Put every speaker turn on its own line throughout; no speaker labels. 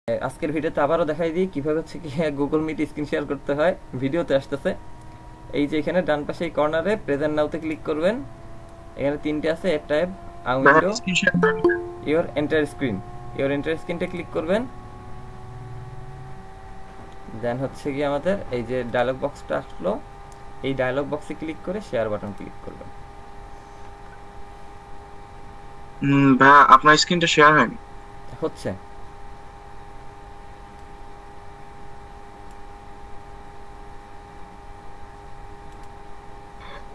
আজকের ভিডিওতে আবারও দেখাই দিই কিভাবে হচ্ছে কি গুগল মিট স্ক্রিন শেয়ার করতে হয়। ভিডিওতে আসতেছে এই যে এখানে ডান পাশে কর্নারে প্রেজেন্ট নাওতে ক্লিক করবেন। এখানে তিনটে আছে, a tab, a window, your enter screen. Your enter স্ক্রিনটা ক্লিক করবেন। দেন হচ্ছে কি আমাদের এই যে ডায়লগ বক্সটা আসলো, এই ডায়লগ বক্সে ক্লিক করে শেয়ার বাটন ক্লিক করবেন।
ভাইয়া আপনার স্ক্রিনটা শেয়ার হয়নি।
হচ্ছে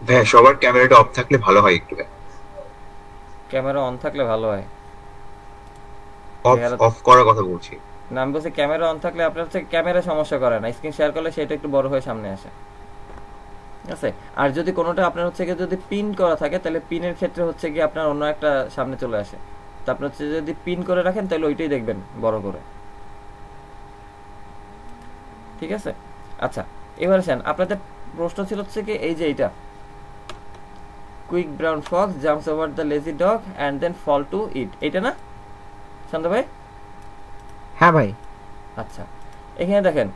ভাইয়া সবার ক্যামেরাটা অফ থাকলে ভালো হয় একটু।
ক্যামেরা অন থাকলে ভালো হয়।
অফ
ভাইয়ারা
অফ করার কথা বলছি।
না, আমি বলছি ক্যামেরা অন থাকলে আপনার হচ্ছে ক্যামেরা সমস্যা করে না, স্ক্রিন শেয়ার করলে সেটা একটু বড় হয়ে সামনে আসে। ঠিক আছে। আর যদি কোনোটা আপনার হচ্ছে গিয়ে যদি পিন করা থাকে তাহলে পিনের ক্ষেত্রে হচ্ছে গিয়ে আপনার অন্য একটা সামনে চলে আসে। তো আপনি হচ্ছে যদি পিন করে রাখেন তাহলে ওইটাই দেখবেন বড় করে। ঠিক আছে। আচ্ছা, এবার আসেন, আপনাদের প্রশ্ন ছিল হচ্ছে কি এই যে এইটা, quick brown fox jumps over the lazy dog and then fall to it, এইটা না শান্ত ভাই?
হ্যাঁ ভাই।
আচ্ছা, এখানে দেখেন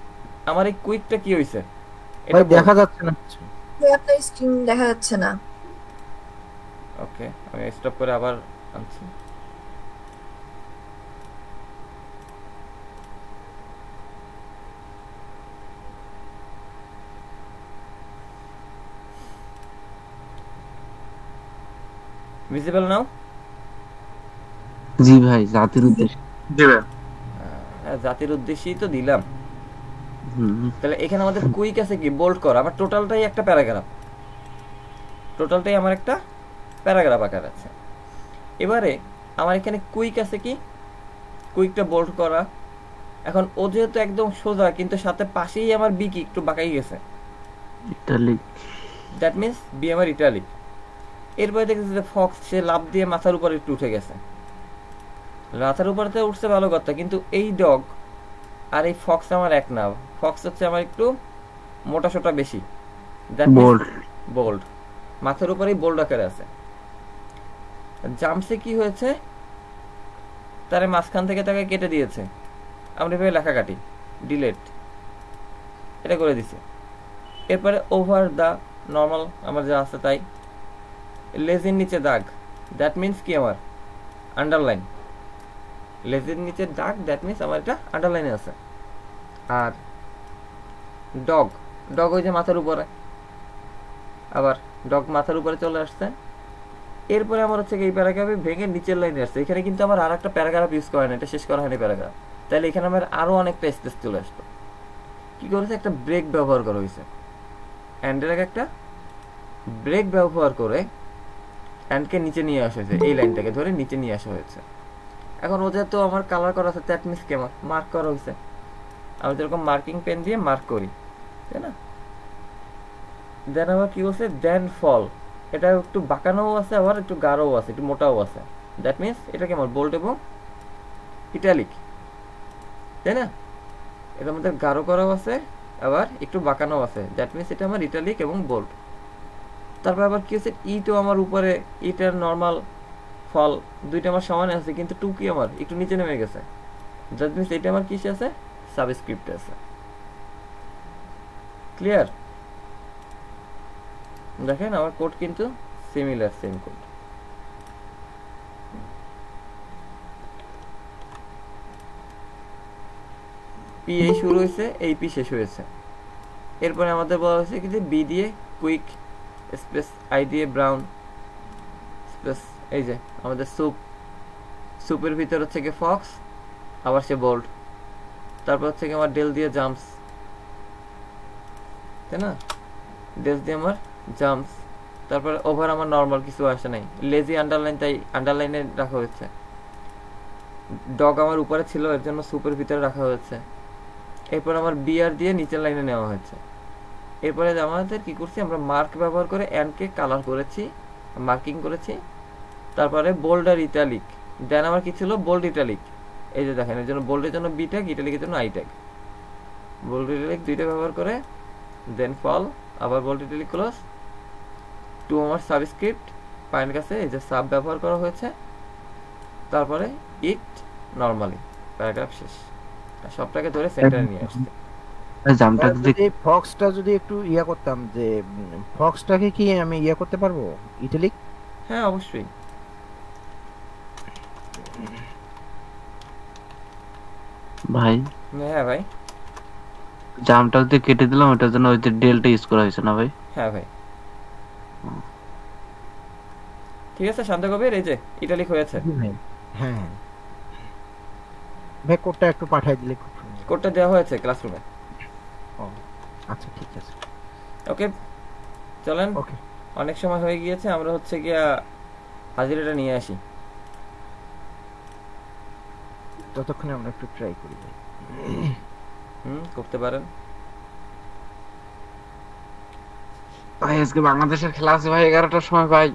আমার এই কুইকটা কি হয়েছে,
ভাই
এটা বোল্ড।
দেখা যাচ্ছে না কিছু।
আপনার স্ক্রিন দেখা যাচ্ছে না।
ওকে, আমি স্টপ করে আবার আনছি। ভিজিবল নাও?
জি ভাই, জাতির উদ্দেশ্যে।
জি ভাইয়া।
হ্যাঁ, জাতির উদ্দেশ্যেই তো দিলাম।
হুম।
তাহলে এখানে আমাদের কুইক আছে কি বোল্ড করা, আমার টোটালটাই একটা প্যারাগ্রাফ, টোটালটাই আমার একটা প্যারাগ্রাফ আকার আছে। এবারে আমার এখানে কুইক আছে কি, কুইকটা বোল্ড করা। এখন ও যেহেতু একদম সোজা কিন্তু সাথে পাশেই আমার বি কি একটু বাঁকাই গেছে,
ইটালিক।
দ্যাট মিনস বি আমার ইটালিক। এরপরে দেখেছি যে ফক্স সে লাভ দিয়ে মাথার উপরে একটু উঠে গেছে, মাথার উপরে তো উঠছে ভালো কথা, কিন্তু এই ডগ আর এই ফক্স আমার এক না, ফক্স হচ্ছে আমার একটু মোটা সোটা বেশি, দ্যাট মিনস
বোল্ড।
বোল্ড, মাথার উপরেই বোল্ড আকারে আছে। জাম্পসে কি হয়েছে, তারে মাঝখান থেকে তাকে কেটে দিয়েছে, আমরা এভাবে লেখা কাটি, ডিলেট, এটা করে দিছে। এরপরে ওভার দ্য নর্মাল আমার যা আছে তাই, লেজের নিচে দাগ, দ্যাট মিনস কি আমার আন্ডারলাইন, লেজের নিচে দাগ দ্যাট মিনস আমার এটা আন্ডারলাইনে আছে। আর ডগ, ডগ ওই যে মাথার উপরে, আবার ডগ মাথার উপরে চলে আসছে। এরপরে আমার হচ্ছে এই প্যারাগ্রাফে ভেঙে নিচের লাইনে আসছে, এখানে কিন্তু আমার আর একটা প্যারাগ্রাফ ইউজ করা না, এটা শেষ করা হয়নি প্যারাগ্রাফ, তাহলে এখানে আমার আরও অনেকটা স্পেস চলে আসতো। কী করেছে, একটা ব্রেক ব্যবহার করা হয়েছে, অ্যান্ডের একটা ব্রেক ব্যবহার করে অ্যান্ডকে নিচে নিয়ে আসা হয়েছে, এই লাইনটাকে ধরে নিচে নিয়ে আসা হয়েছে। এখন ও যেহেতু আমার কালার করা আছে দ্যাট মিনস কি আমার মার্ক করা হয়েছে, আমি যেরকম মার্কিং পেন দিয়ে মার্ক করি, তাই না? দেন আবার কি বলছে, দেন ফল, এটা একটু বাঁকানোও আছে আবার একটু গাঢ়ও আছে, একটু মোটাও আছে, দ্যাট মিনস এটা কেমন বোল্ড এবং ইটালিক, তাই না? এটা আমাদের গাঢ় করাও আছে আবার একটু বাঁকানোও আছে, দ্যাট মিনস এটা আমার ইটালিক এবং বোল্ড। তারপর আবার কি হচ্ছে, ইটও আমার উপরে, ইটার নর্মাল ফল দুইটা আমার সমানে আছে, কিন্তু টু কি আমার একটু নিচে নেমে গেছে, দ্যাট মিনস এটা আমার কিসে আছে, সাবস্ক্রিপ্টে আছে। ক্লিয়ার? দেখেন আমার কোড কিন্তু সিমিলার, সেম কোড। পি এই শুরু হয়েছে, এই পি শেষ হয়েছে। এরপরে আমাদের বলা হয়েছে কি যে বি দিয়ে কুইক স্পেস, আই দিয়ে ব্রাউন স্পেস, এই যে আমাদের স্যুপ, স্যুপের ভিতর হচ্ছে কি ফক্স, আবার সে বোল্ড, তারপর হচ্ছে কি আমার ডেল দিয়ে জাম্পস, তাই না? ডেল দিয়ে আমার জাম্পস, তারপরে ওভার আমার নর্মাল কিছু আসে নাই, লেজি আন্ডারলাইন তাই আন্ডারলাইনে রাখা হয়েছে। ডগ আমার উপরে ছিল এর জন্য স্যুপের ভিতরে রাখা হয়েছে। এরপর আমার বিআর দিয়ে নিচের লাইনে নেওয়া হয়েছে। এরপরে আমাদের কি করছি, আমরা মার্ক ব্যবহার করে অ্যান্ডকে কালার করেছি, মার্কিং করেছি। তারপরে বোল্ড আর ইটালিক, দেন আমার কি ছিল বোল্ড ইটালিক, এই যে দেখেন এর জন্য বোল্ডের জন্য বি ট্যাগ, ইটালিকের জন্য আই ট্যাগ, বোল্ড ইটালিক দুইটা ব্যবহার করে, দেন ফল, আবার বোল্ড ইটালিক ক্লোজ, টু আমার সাবস্ক্রিপ্ট পায়ের কাছে এই যে সাব ব্যবহার করা হয়েছে, তারপরে ইট নর্মালি, প্যারাগ্রাফ শেষ। সবটাকে ধরে সেন্টারে নিয়ে আসছে।
ভাই জামটা
যদি ফক্সটা যদি একটু ইয়া করতাম, যে ফক্সটাকে কি আমি ইয়া করতে পারবো ইটালিক?
হ্যাঁ অবশ্যই।
ভাই
হ্যাঁ ভাই।
জামটা যদি কেটে দিলাম ওটার জন্য ওই যে ডেলটা ইউজ করা হয়েছে না ভাই?
হ্যাঁ ভাই ঠিক আছে শান্ত কবির, এই যে ইটালিক হয়েছে।
হ্যাঁ ভাই, কোডটা একটু পাঠিয়ে দিলে খুব সুন্দর।
কোডটা দেওয়া হয়েছে ক্লাসরুমে।
ও আচ্ছা ঠিক আছে,
ওকে চলেন,
ওকে।
অনেক সময় হয়ে গিয়েছে, আমরা হচ্ছে গিয়া হাজিরাটা নিয়ে আসি।
ততক্ষণে আমরা একটু ট্রাই করি ভাই।
করতে পারেন।
ভাই আজকে বাংলাদেশের খেলা আছে ভাই 11টার সময় ভাই।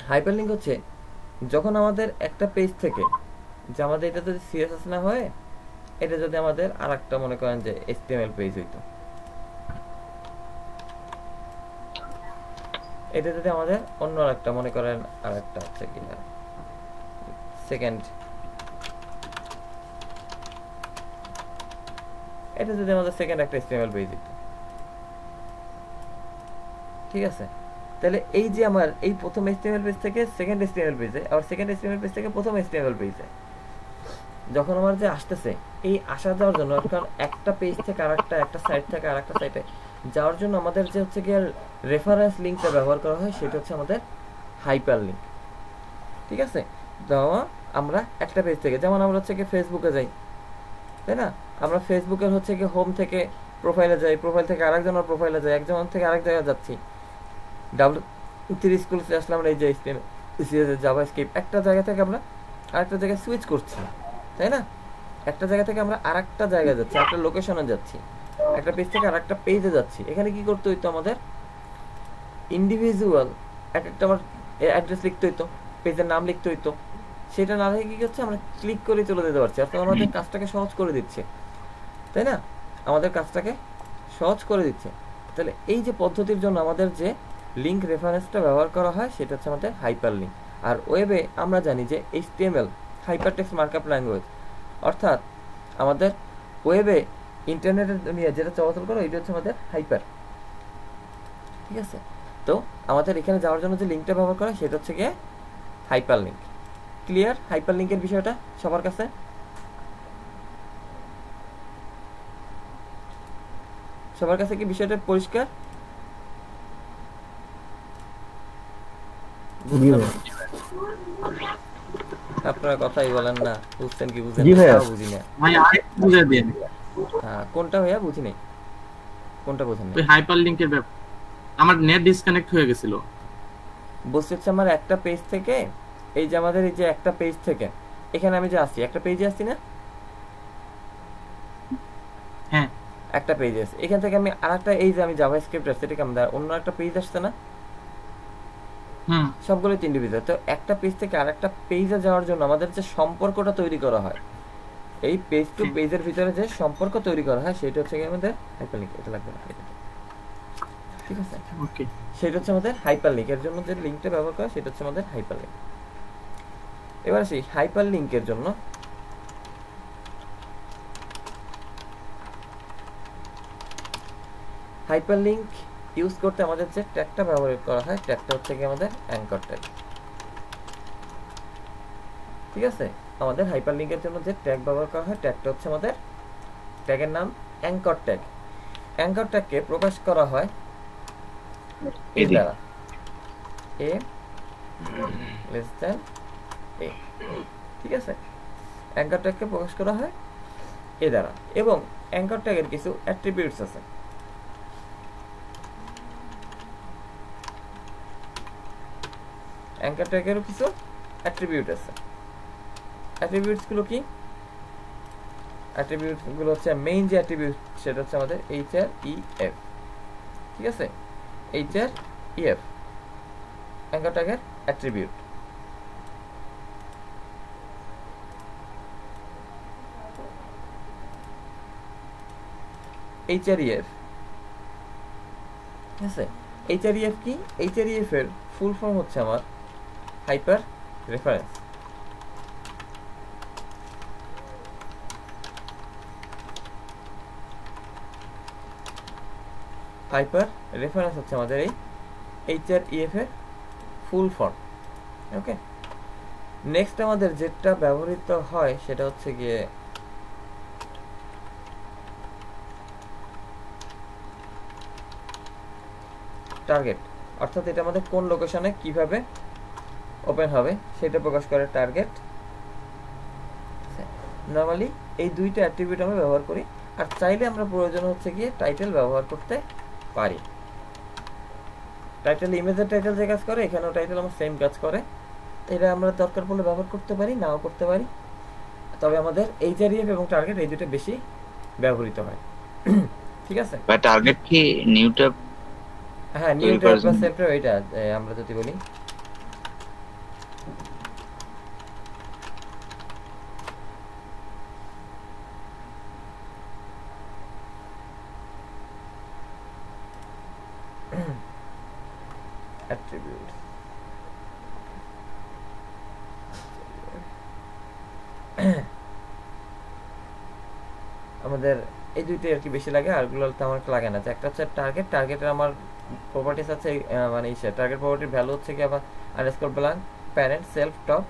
হাইপারলিংক হচ্ছে যখন আমাদের একটা পেজ থেকে, যে আমাদের এটা যদি সিএসএস না হয়, এটা যদি আমাদের আর একটা মনে করেন যে এইচটিএমএল পেজ হইতো, এটা যদি আমাদের অন্য একটা মনে করেন আর একটা হচ্ছে কি সেকেন্ড, এটা যদি আমাদের সেকেন্ড একটা এইচটিএমএল পেজ হইতো, ঠিক আছে, তাহলে এই যে আমার এই প্রথম এইচটিএমএল পেজ থেকে সেকেন্ড এইচটিএমএল পেজে, আর সেকেন্ড এইচটিএমএল পেজ থেকে প্রথম এইচটিএমএল পেজে যখন আমার যে আসতেছে, এই আসা যাওয়ার জন্য, কারণ একটা পেজ থেকে আরেকটা, একটা সাইট থেকে আরেকটা সাইটে যাওয়ার জন্য আমাদের যে হচ্ছে কি রেফারেন্স লিঙ্কটা ব্যবহার করা হয়, সেটা হচ্ছে আমাদের হাইপার লিঙ্ক। ঠিক আছে, যেমন আমরা একটা পেজ থেকে, যেমন আমরা হচ্ছে কি ফেসবুকে যাই, তাই না, আমরা ফেসবুকের হচ্ছে কি হোম থেকে প্রোফাইলে যাই, প্রোফাইল থেকে আরেকজনের প্রোফাইলে যাই, একজন থেকে আরেক জায়গায় যাচ্ছি, স্কুলে আসলে আমরা এই যে জাভাস্ক্রিপ্ট একটা জায়গা থেকে আমরা আরেকটা জায়গায় সুইচ করছি, তাই না, একটা জায়গা থেকে আমরা আরেকটা জায়গায় যাচ্ছি, একটা লোকেশনে যাচ্ছি, একটা পেজ থেকে আরেকটা পেজে যাচ্ছি। এখানে কি করতে হইতো, আমাদের ইন্ডিভিজুয়াল এক একটা আবার অ্যাড্রেস লিখতে হইতো, পেজের নাম লিখতে হইতো, সেটা না লিখে কি হচ্ছে আমরা ক্লিক করে চলে যেতে পারছি, অর্থাৎ আমাদের কাজটাকে সহজ করে দিচ্ছে, তাই না, আমাদের কাজটাকে সহজ করে দিচ্ছে। তাহলে এই যে পদ্ধতির জন্য আমাদের যে লিঙ্ক রেফারেন্সটা ব্যবহার করা হয়, সেটা হচ্ছে আমাদের হাইপার লিঙ্ক। আর ওয়েবে আমরা জানি যে HTML হাইপারটেক্সট মার্কআপ ল্যাঙ্গুয়েজ, অর্থাৎ আমাদের ওয়েবে ইন্টারনেটের দুনিয়া যেটা চলাচল করে, এটা হচ্ছে আমাদের হাইপার। ঠিক আছে, তো আমাদের এখানে যাওয়ার জন্য যে লিঙ্কটা ব্যবহার করা, সেটা হচ্ছে গিয়ে হাইপার লিঙ্ক। ক্লিয়ার হাইপার লিঙ্কের বিষয়টা সবার কাছে? সবার কাছে কি বিষয়টা পরিষ্কার? আপনারা কথাই বলেন না, বুঝছেন কি বুঝেন না, বুঝি না
ভাই আরেকটু বুঝিয়ে দেন।
হ্যাঁ কোনটা ভাইয়া বুঝি নাই, কোনটা বুঝেন না?
ওই হাইপার লিংকের ব্যাপার, আমার নেট ডিসকানেক্ট হয়ে গেছিল।
বলছি হচ্ছে আমার একটা পেজ থেকে, এই যে আমাদের এই যে একটা পেজ থেকে, এখানে আমি যে আসছি একটা পেজে আসছি না,
হ্যাঁ
একটা পেজ আছে, এখান থেকে আমি আরেকটা, এই যে আমি জাভাস্ক্রিপ্ট আসছে, এটাকে আমাদের অন্য একটা পেজ আসছে না, সবগুলো ইন্ডিভিজুয়াল। তো একটা পেজ থেকে আরেকটা পেজে যাওয়ার জন্য আমাদের যে সম্পর্কটা তৈরি করা হয়, এই পেজ টু পেজের ভিতরে যে সম্পর্ক তৈরি করা হয়, সেটা হচ্ছে আমাদের হাইপারলিংক। এটা লাগবে না, ঠিক আছে,
ওকে,
সেটা হচ্ছে আমাদের হাইপারলিংক। এর জন্য যে লিঙ্কটা ব্যবহার করা, সেটা হচ্ছে আমাদের হাইপারলিংক। এবার আসি হাইপারলিংকের জন্য হাইপারলিংক ইউজ করতে আমাদের যে ট্যাগটা ব্যবহার করা হয়, ট্যাগটা হচ্ছে কি আমাদের অ্যাঙ্কর ট্যাগ। ঠিক আছে, আমাদের হাইপারলিংকের জন্য যে ট্যাগ ব্যবহার করা হয়, ট্যাগটা হচ্ছে আমাদের, ট্যাগের নাম অ্যাঙ্কর ট্যাগ। অ্যাঙ্কর ট্যাগকে প্রকাশ করা হয় এই দ্বারা, এ লেস দ্যান এ। ঠিক আছে, অ্যাঙ্কর ট্যাগকে প্রকাশ করা হয় এ দ্বারা, এবং অ্যাঙ্কর ট্যাগের কিছু অ্যাট্রিবিউটস আছে। অ্যাঙ্কর ট্যাগেরও কিছু অ্যাট্রিবিউট আছে। অ্যাট্রিবিউটস গুলো কি? অ্যাট্রিবিউটস গুলো হচ্ছে মেইন যে অ্যাট্রিবিউট, সেটা হচ্ছে আমাদের HREF। ঠিক আছে, HREF অ্যাঙ্কর ট্যাগের অ্যাট্রিবিউট। HREF, ঠিক আছে, HREF কি? HREF এর ফুল ফর্ম হচ্ছে আমার হাইপার রেফারেন্স। হাইপার রেফারেন্স হচ্ছে আমাদের এই HREF এর ফুল ফর্ম। ওকে, নেক্সট আমাদের যেটা ব্যবহৃত হয় সেটা হচ্ছে গিয়ে টার্গেট, অর্থাৎ এটা আমাদের কোন লোকেশনে কিভাবে ওপেন হবে সেটা প্রকাশ করে টার্গেট। নর্মালি এই দুইটা অ্যাট্রিবিউট আমরা ব্যবহার করি, আর চাইলে আমরা প্রয়োজন হচ্ছে গিয়ে টাইটেল ব্যবহার করতে পারি। টাইটেল ইমেজের টাইটেল যে কাজ করে, এখানেও টাইটেল আমার সেম কাজ করে। এটা আমরা দরকার পড়লে ব্যবহার করতে পারি, নাও করতে পারি, তবে আমাদের HREF এবং টার্গেট এই দুটো বেশি ব্যবহৃত হয়। ঠিক আছে,
বা টার্গেট কি নিউ ট্যাব?
হ্যাঁ নিউ ট্যাব বা সেভ ট্যাব, এটা আমরা যদি বলি attributes আমাদের এই দুইটাই আর কি বেশি লাগে, আরগুলো তো আমার লাগে না। একটা হচ্ছে টার্গেট, টার্গেটের আমার প্রপার্টিস আছে, মানে টার্গেট প্রপার্টির ভ্যালু হচ্ছে কি আবার underscore blank parent self top,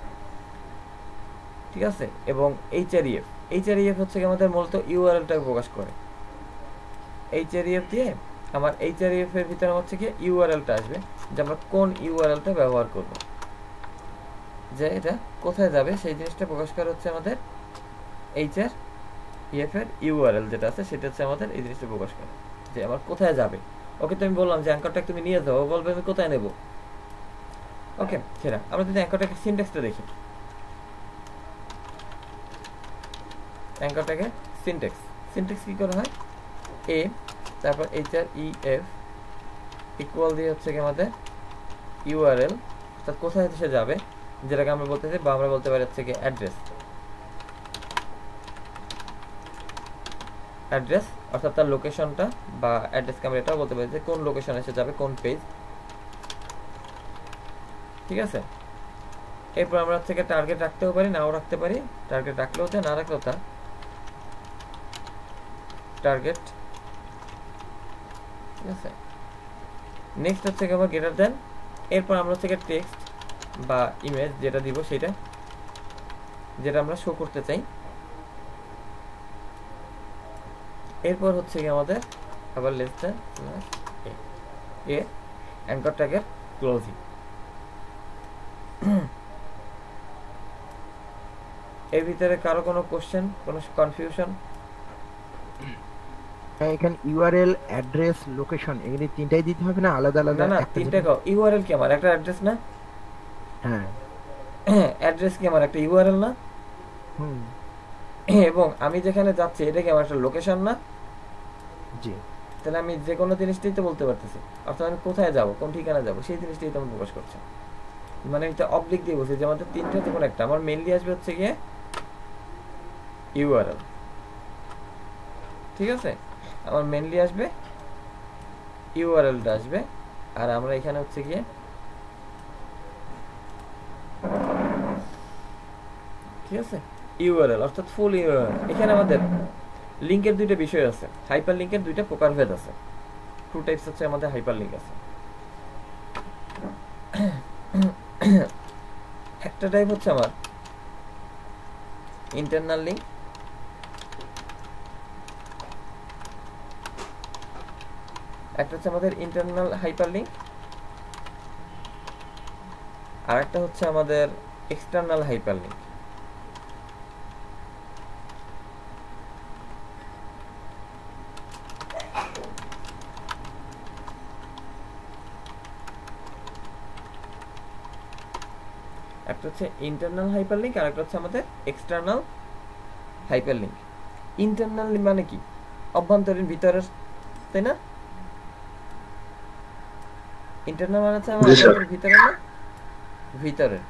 ঠিক আছে। এবং HREF হচ্ছে কি আমাদের মূলত ইউআরএলটাকে প্রকাশ করে। HREF দিয়ে আমার HREF এর ভিতরে হচ্ছে কি ইউআরএলটা আসবে, যে আমরা কোন ইউআরএলটা ব্যবহার করব, যে এটা কোথায় যাবে সেই জিনিসটা প্রকাশ করা হচ্ছে আমাদের HREF এর ইউআরএল যেটা আছে সেটা হচ্ছে আমাদের এই জিনিসটা প্রকাশ করে, যে আমার কোথায় যাবে। ওকে, তো আমি বললাম যে অ্যাঙ্করটা তুমি নিয়ে যাও, বলবে আমি কোথায় নেব। ওকে, সেটা আমরা যদি অ্যাঙ্করটাকে সিনট্যাক্সটা দেখি, অ্যাঙ্করটাকে সিনট্যাক্স কি করা হয়, এ তারপর HREF ইকুয়াল দিয়ে হচ্ছে কি আমাদের ইউআরএল, অর্থাৎ কোথায় সে যাবে, যেটাকে আমরা বলতে চাই, বা আমরা বলতে পারি হচ্ছে কি অ্যাড্রেস, অর্থাৎ তার লোকেশনটা বা অ্যাড্রেসকে আমরা এটাও বলতে পারি যে কোন লোকেশনে সে যাবে, কোন পেজ। ঠিক আছে, এরপর আমরা থেকে টার্গেট রাখতেও পারি, নাও রাখতে পারি। টার্গেট রাখলেও তা, না রাখলেও তা। টার্গেট, ঠিক আছে। নেক্সট হচ্ছে কি আবার গ্রেটার দেন, এরপর আমরা হচ্ছে টেক্সট বা ইমেজ যেটা দিব সেটা, যেটা আমরা শো করতে চাই। এরপর হচ্ছে কি আমাদের আবার লেস দেন এ অ্যাঙ্কর ট্যাগের ক্লোজিং। এর ভিতরে কারো কোনো কোশ্চেন, কোনো কনফিউশন?
হ্যাঁ, এখানে ইউআরএল, অ্যাড্রেস, লোকেশন এগুলি তিনটাই দিতে হবে না আলাদা আলাদা?
না, তিনটা ইউআরএল কি আমার একটা অ্যাড্রেস না?
হ্যাঁ,
অ্যাড্রেস কি আমার একটা ইউআরএল না?
হুম,
এবং আমি যেখানে যাচ্ছি এটা কি আমার একটা লোকেশন না?
জি।
তাহলে আমি যে কোনো জিনিসটাই তো বলতে পারতেছি, অর্থাৎ আমি কোথায় যাব, কোন ঠিকানা যাব, সেই জিনিসটাই তো আমি প্রকাশ করছি। মানে এটা অবলিক দিয়ে বলছি যে আমাদের তিনটা যে কোনো একটা, আমার মেইনলি আসবে হচ্ছে গিয়ে ইউআরএল, ঠিক আছে। আমার মেইনলি আসবে ইউআরএলটা আসবে, আর আমরা এখানে হচ্ছে গিয়ে ঠিক আছে ইউআরএল অর্থাৎ ফুল ইউআরএল। এখানে আমাদের লিংকের দুইটা বিষয় আছে, হাইপার লিংকের দুইটা প্রকারভেদ আছে, টু টাইপস হচ্ছে আমাদের হাইপার লিংক আছে। একটা টাইপ হচ্ছে আমার ইন্টারনাল লিংক, একটা হচ্ছে আমাদের ইন্টারনাল হাইপার লিংক, আর একটা হচ্ছে আমাদের এক্সটার্নাল হাইপার লিংক। একটা হচ্ছে ইন্টারনাল হাইপারলিংক আর একটা হচ্ছে আমাদের এক্সটার্নাল হাইপারলিংক। ইন্টারনাল মানে কি? অভ্যন্তরীণ, ভিতরের, তাই না? ইন্টারনাল মানে হচ্ছে আমাদের ভিতরে না, ভিতরের।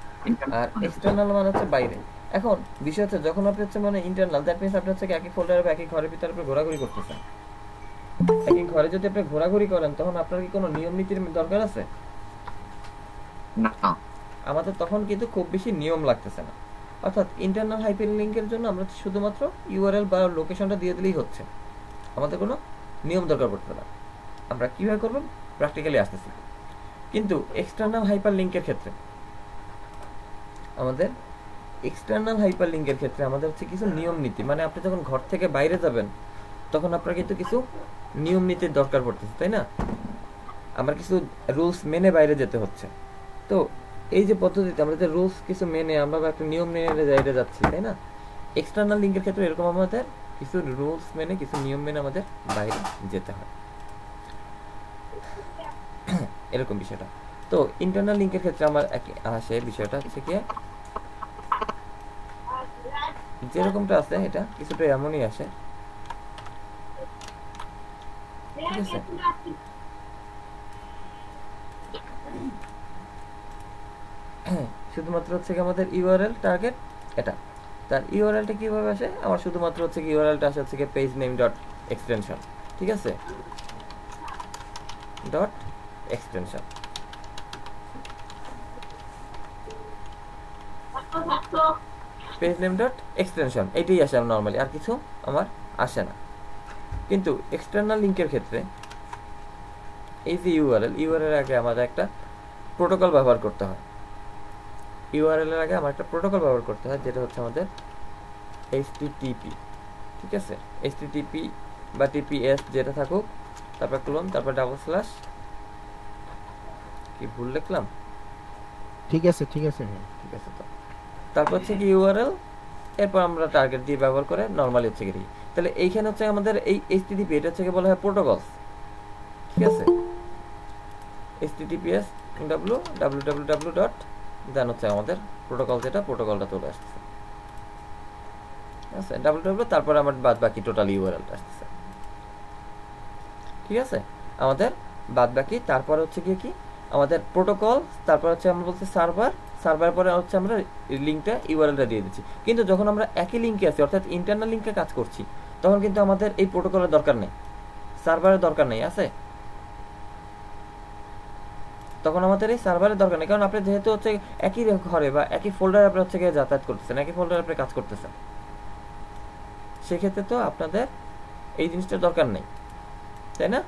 আর এক্সটার্নাল মানে হচ্ছে বাইরে। এখন বিষয় হচ্ছে যখন আপনি হচ্ছে মানে ইন্টারনাল, দ্যাট মিন্স আপনি হচ্ছে একই ফোল্ডারে বা একই ঘরের ভিতরে আপনি ঘোরাঘুরি করতেছেন। একই ঘরে যদি আপনি ঘোরাঘুরি করেন তখন আপনার কি কোনো নিয়ম নীতির দরকার আছে?
না,
আমাদের তখন কিন্তু খুব বেশি নিয়ম লাগতেছে না। অর্থাৎ ইন্টারনাল হাইপারলিংকের জন্য আমরা শুধুমাত্র ইউআরএল বা লোকেশনটা দিয়ে দিলেই হচ্ছে, আমাদের কোনো নিয়ম দরকার পড়তে না। আমরা কীভাবে করব প্র্যাকটিক্যালি আসতেছি। কিন্তু এক্সটার্নাল হাইপার লিঙ্কের ক্ষেত্রে আমাদের হচ্ছে কিছু নিয়ম নীতি, মানে আপনি যখন ঘর থেকে বাইরে যাবেন তখন আপনার কিন্তু কিছু নিয়ম নীতির দরকার পড়তেছে, তাই না? আমার কিছু রুলস মেনে বাইরে যেতে হচ্ছে। তো এই যে পদ্ধতিতে আমরা যে রুলস কিছু মেনে আমরা একটা নিয়ম মেনে বাইরে যাচ্ছি, তাই না? এক্সটার্নাল লিঙ্কের ক্ষেত্রে এরকম আমাদের কিছু রুলস মেনে কিছু নিয়ম মেনে আমাদের বাইরে যেতে হয়, এরকম বিষয়টা। তো ইন্টারনাল লিঙ্কের ক্ষেত্রে আমার আসে বিষয়টা হচ্ছে কি যেরকমটা আছে এটা কিছুটা এমনই আসে, ঠিক আছে? শুধুমাত্র হচ্ছে কি আমাদের ইউআরএল টার্গেট এটা, তার ইউআরএলটা কিভাবে আসে, আমার শুধুমাত্র হচ্ছে কি ইউআরএলটা আসে হচ্ছে কি পেজ নেম ডট এক্সটেনশন, ঠিক আছে? Dot extension, page name dot extension এটাই আসে নর্মালি, আর কিছু আমার আসে না। কিন্তু এক্সটার্নাল লিঙ্কের ক্ষেত্রে এই যে ইউআরএল আগে আমাদের একটা প্রোটোকল ব্যবহার করতে হয়। ইউআরএল এর আগে আমার একটা প্রোটোকল ব্যবহার করতে হয় যেটা হচ্ছে আমাদের এইচটিটিপি, ঠিক আছে? এইচটিটিপি বা টিপিএস যেটা থাকুক, তারপর ক্লোন, তারপর ডাবল স্ল্যাশ, কি ভুল লিখলাম?
ঠিক আছে ঠিক আছে।
ঠিক আছে। তো তারপর হচ্ছে কি ইউআরএল, এরপর আমরা টার্গেট দিয়ে ব্যবহার করে নরমালি হচ্ছে কি, তাহলে এইখানে হচ্ছে আমাদের এই এইচটিটিপি এটা হচ্ছে কি বলা হয় প্রোটোকলস, ঠিক আছে? https www ডট দেন হচ্ছে আমাদের প্রোটোকল, যেটা প্রোটোকলটা চলে আসছে, ঠিক আছে? www তারপর আমার বাদ বাকি টোটাল ইউআরএলটা আসছে, ঠিক আছে? আমাদের বাদ বাকি তারপর হচ্ছে কি আমাদের প্রোটোকল, তারপর হচ্ছে আমরা বলছি সার্ভার পরে হচ্ছে আমরা লিঙ্কটা ইউআরএলটা দিয়ে দিচ্ছি। কিন্তু যখন আমরা একই লিঙ্কে আছি অর্থাৎ ইন্টারনাল লিঙ্কে কাজ করছি তখন কিন্তু আমাদের এই প্রোটোকলের দরকার নেই, সার্ভারের দরকার নেই, আছে? তখন আমাদের এই সার্ভারের দরকার নেই, কারণ আপনি যেহেতু হচ্ছে একই ঘরে বা একই ফোল্ডারে আপনি হচ্ছে গিয়ে যাতায়াত করতেছেন, একই ফোল্ডারে আপনি কাজ করতেছেন, সেক্ষেত্রে তো আপনাদের এই জিনিসটার দরকার নেই, তাই না?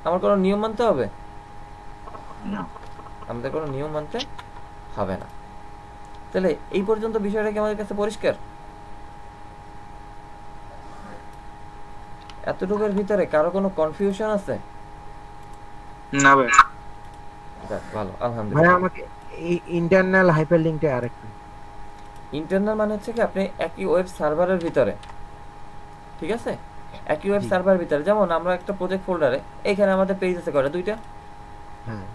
আমার কোনো নিয়ম মানতে হবে? আমাদের কোনো নিয়ম মানতে হবে না। তাহলে এই পর্যন্ত বিষয়টা কি আমাদের কাছে পরিষ্কার? এতটুকুর ভিতরে কারো কোনো কনফিউশন আছে?
না ভাই।
যাক, ভালো,
ভাই
আলহামদুলিল্লাহ।
আমাকে এই ইন্টারনাল হাইপারলিংকটা আরেকটু।
ইন্টারনাল মানে হচ্ছে কি আপনি একই ওয়েব সার্ভারের ভিতরে, ঠিক আছে? একই ওয়েব
জি।
সার্ভারের ভিতরে, যেমন আমরা একটা প্রজেক্ট ফোল্ডারে এখানে আমাদের পেজ আছে কয়টা?
হ্যাঁ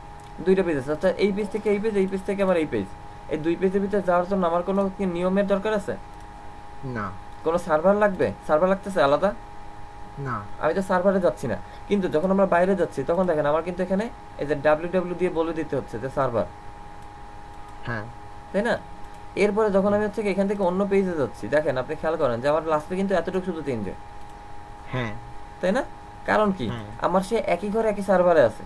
দুইটা পেজ আছে। আচ্ছা, এই পেজ থেকে এই পেজ, এই পেজ থেকে আমার এই পেজ, এই দুই পেজের ভিতরে যাওয়ার জন্য আমার কোনো কি নিয়মের দরকার আছে?
না
কোনো সার্ভার লাগবে? সার্ভার লাগতেছে আলাদা?
না
আমি তো সার্ভারে যাচ্ছি না। কিন্তু যখন আমরা বাইরে যাচ্ছি তখন দেখেন আমার কিন্তু এখানে এই যে www দিয়ে বলে দিতে হচ্ছে যে সার্ভার,
হ্যাঁ
তাই না? এরপরে যখন আমি হচ্ছে এখান থেকে অন্য পেজে যাচ্ছি, দেখেন আপনি খেয়াল করেন যে আমার লাস্টে কিন্তু এতটুকু শুধু চেঞ্জ হয়,
হ্যাঁ
তাই না? কারণ কি,
হ্যাঁ।
আমার সে একই ঘরে একই সার্ভারে আছে।